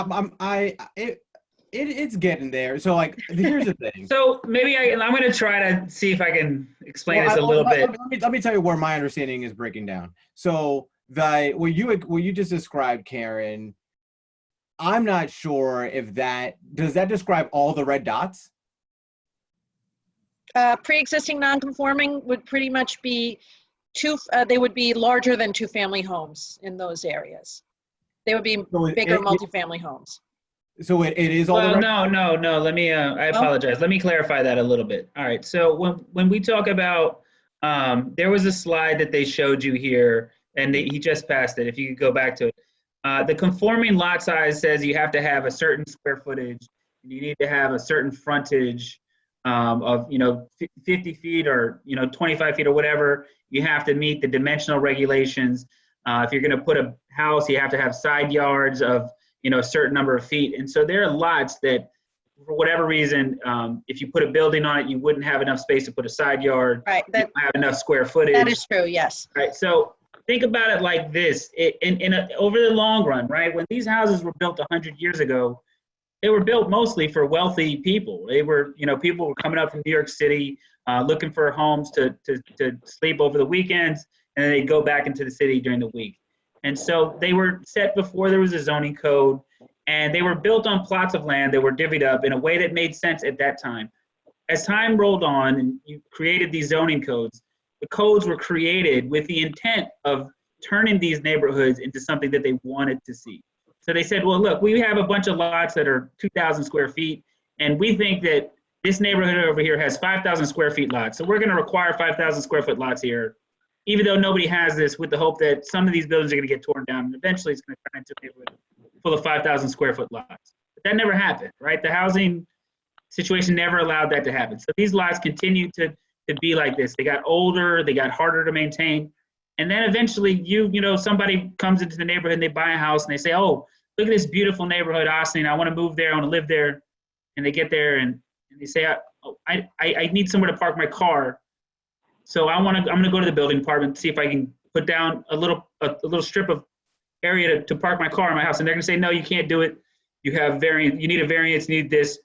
it's getting there. So like, here's the thing. So maybe I'm going to try to see if I can explain this a little bit. Let me tell you where my understanding is breaking down. So what you just described, Karen, I'm not sure if does that describe all the red dots? Pre-existing non-conforming would pretty much be they would be larger than 2-family homes in those areas. They would be bigger multifamily homes. So it is all. Well, no. Let me. I apologize. Let me clarify that a little bit. All right. So when we talk about, there was a slide that they showed you here, and he just passed it. If you could go back to it, the conforming lot size says you have to have a certain square footage. And you need to have a certain frontage of 50 feet or 25 feet or whatever. You have to meet the dimensional regulations. If you're going to put a house, you have to have side yards of a certain number of feet. And so there are lots that, for whatever reason, if you put a building on it, you wouldn't have enough space to put a side yard. Right. You don't have enough square footage. That is true. Yes. Right. So think about it like this: over the long run, right? When these houses were built 100 years ago, they were built mostly for wealthy people. They were, people were coming up from New York City looking for homes to sleep over the weekends, and then they'd go back into the city during the week. And so they were set before there was a zoning code, and they were built on plots of land that were divvied up in a way that made sense at that time. As time rolled on and you created these zoning codes, the codes were created with the intent of turning these neighborhoods into something that they wanted to see. So they said, well, look, we have a bunch of lots that are 2,000 square feet, and we think that this neighborhood over here has 5,000 square feet lots. So we're going to require 5,000 square foot lots here, even though nobody has this, with the hope that some of these buildings are going to get torn down and eventually it's going to turn into a neighborhood full of 5,000 square foot lots. But that never happened, right? The housing situation never allowed that to happen. So these lots continue to be like this. They got older, they got harder to maintain. And then eventually somebody comes into the neighborhood and they buy a house and they say, oh, look at this beautiful neighborhood, Austin. I want to move there. I want to live there. And they get there and they say, I need somewhere to park my car. So I'm going to go to the building department to see if I can put down a little strip of area to park my car in my house. And they're going to say, no, you can't do it. you have variant, you need a variance, need this.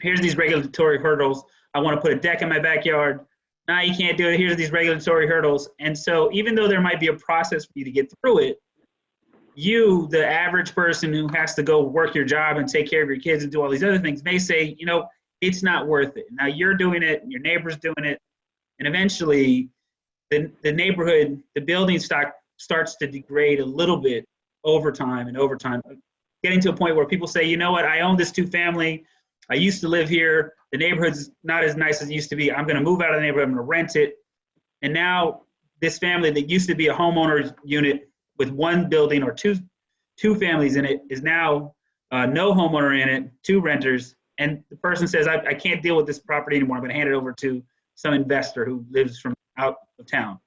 Here's these regulatory hurdles. I want to put a deck in my backyard. Nah, you can't do it. Here's these regulatory hurdles. And so even though there might be a process for you to get through it, you, the average person who has to go work your job and take care of your kids and do all these other things, may say, you know, it's not worth it. Now you're doing it, your neighbor's doing it, and eventually the neighborhood, the building stock starts to degrade a little bit over time, getting to a point where people say, you know what, I own this 2-family. I used to live here. The neighborhood's not as nice as it used to be. I'm going to move out of the neighborhood. I'm going to rent it. And now this family that used to be a homeowner's unit with 1 building or two families in it is now no homeowner in it, 2 renters. And the person says, I can't deal with this property anymore. I'm going to hand it over to some investor who lives from out of town.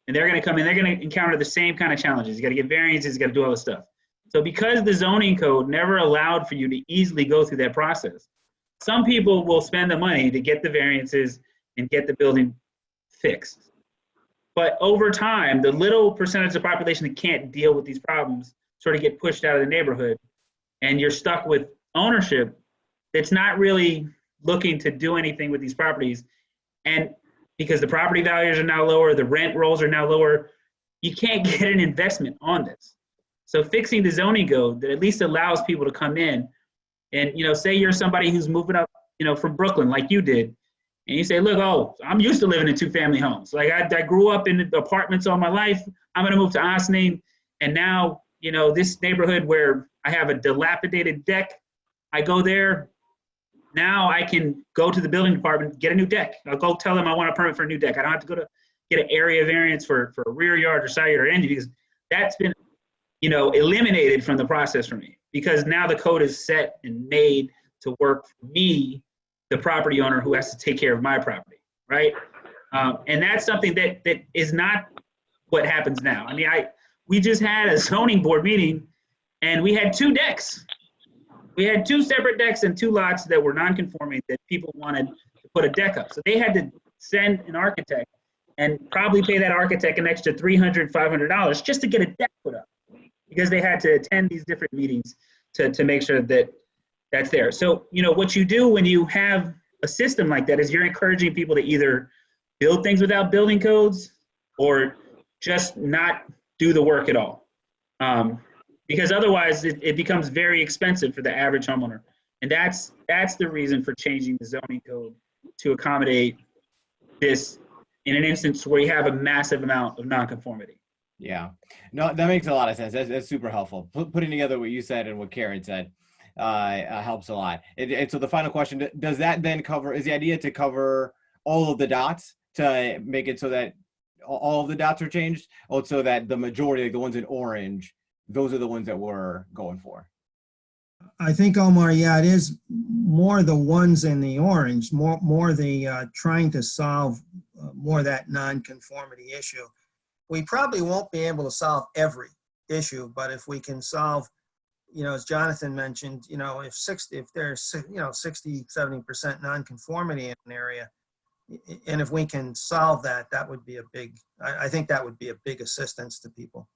And they're going to come in, they're going to encounter the same kind of challenges. You got to get variances, you got to do all this stuff. So because the zoning code never allowed for you to easily go through that process, some people will spend the money to get the variances and get the building fixed. But over time, the little percentage of the population that can't deal with these problems sort of get pushed out of the neighborhood, and you're stuck with ownership that's not really looking to do anything with these properties. And because the property values are now lower, the rent rolls are now lower, you can't get an investment on this. So fixing the zoning code that at least allows people to come in and, you know, say you're somebody who's moving up, you know, from Brooklyn like you did, and you say, look, oh, I'm used to living in 2-family homes. Like I grew up in apartments all my life. I'm going to move to Ossining. And now, you know, this neighborhood where I have a dilapidated deck, I go there. Now I can go to the building department, get a new deck. I'll go tell them I want a permit for a new deck. I don't have to go to get an area variance for a rear yard or side yard or engine, because that's been, you know, eliminated from the process for me, because now the code is set and made to work for me, the property owner who has to take care of my property, right? And that's something that is not what happens now. I mean, we just had a zoning board meeting and we had 2 decks. We had 2 separate decks and 2 lots that were non-conforming that people wanted to put a deck up. So they had to send an architect and probably pay that architect an extra $300, $500 just to get a deck put up, because they had to attend these different meetings to make sure that that's there. So, you know, what you do when you have a system like that is you're encouraging people to either build things without building codes or just not do the work at all. Because otherwise it becomes very expensive for the average homeowner. And that's the reason for changing the zoning code to accommodate this in an instance where you have a massive amount of nonconformity. Yeah, no, that makes a lot of sense. That's super helpful. Putting together what you said and what Karen said helps a lot. And so the final question, does that then cover, is the idea to cover all of the dots, to make it so that all of the dots are changed, or so that the majority, like the ones in orange, those are the ones that we're going for? I think, Omar, yeah, it is more the ones in the orange, more the trying to solve more that non-conformity issue. We probably won't be able to solve every issue, but if we can solve, you know, as Jonathan mentioned, you know, if there's, you know, 60, 70% non-conformity in an area, and if we can solve that, that would be a big, I think that would be a big assistance to people.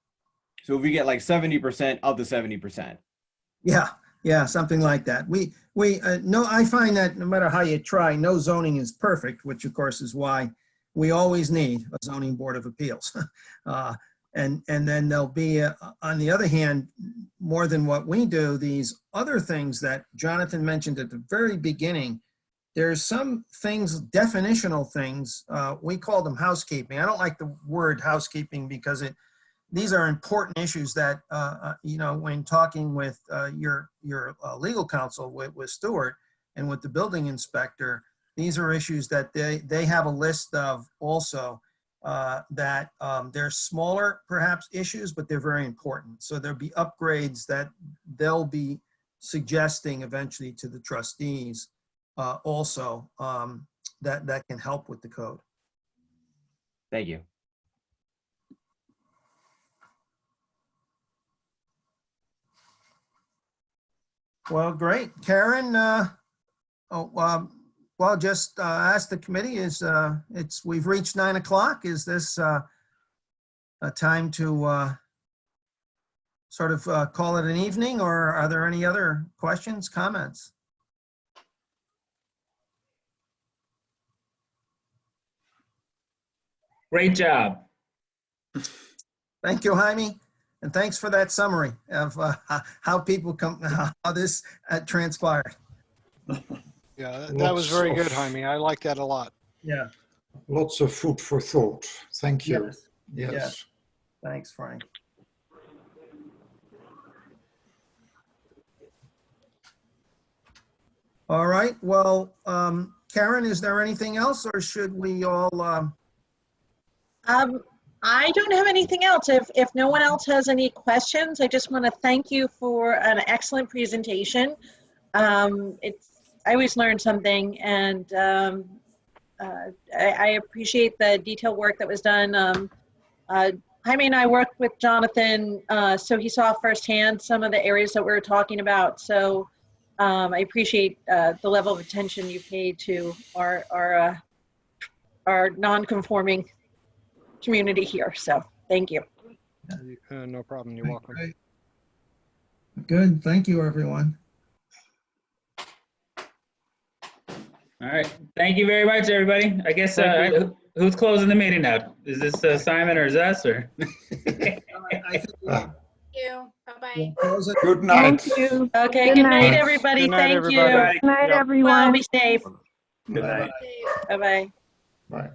So if we get like 70% of the 70%. Yeah, something like that. I find that no matter how you try, no zoning is perfect, which of course is why we always need a zoning board of appeals. And then there'll be, on the other hand, more than what we do, these other things that Jonathan mentioned at the very beginning. There's some things, definitional things, we call them housekeeping. I don't like the word housekeeping because these are important issues that, you know, when talking with your legal counsel with Stuart and with the building inspector, these are issues that they have a list of also that they're smaller, perhaps, issues, but they're very important. So there'll be upgrades that they'll be suggesting eventually to the trustees also that can help with the code. Thank you. Well, great. Karen, well, just ask the committee, we've reached 9 o'clock. Is this a time to sort of call it an evening, or are there any other questions, comments? Great job. Thank you, Jaime, and thanks for that summary of how people how this transpired. Yeah, that was very good, Jaime. I like that a lot. Yeah. Lots of food for thought. Thank you. Yes. Yes. Yes. Thanks, Frank. All right. Well, Karen, is there anything else, or should we all? I don't have anything else. If no one else has any questions, I just want to thank you for an excellent presentation. I always learn something, and I appreciate the detailed work that was done. Jaime and I worked with Jonathan, so he saw firsthand some of the areas that we were talking about. So I appreciate the level of attention you paid to our non-conforming community here. So thank you. No problem. You're welcome. Good. Thank you, everyone. All right. Thank you very much, everybody. I guess who's closing the meeting now? Is this Simon or is us or? I think Thank you. Bye-bye. we'll close it. Good night. Thank you. Okay. Good Good night, night. everybody. Good night, Thank everybody. you. Good night, Yep. everyone. Well, be safe. Good night. Bye-bye. Bye.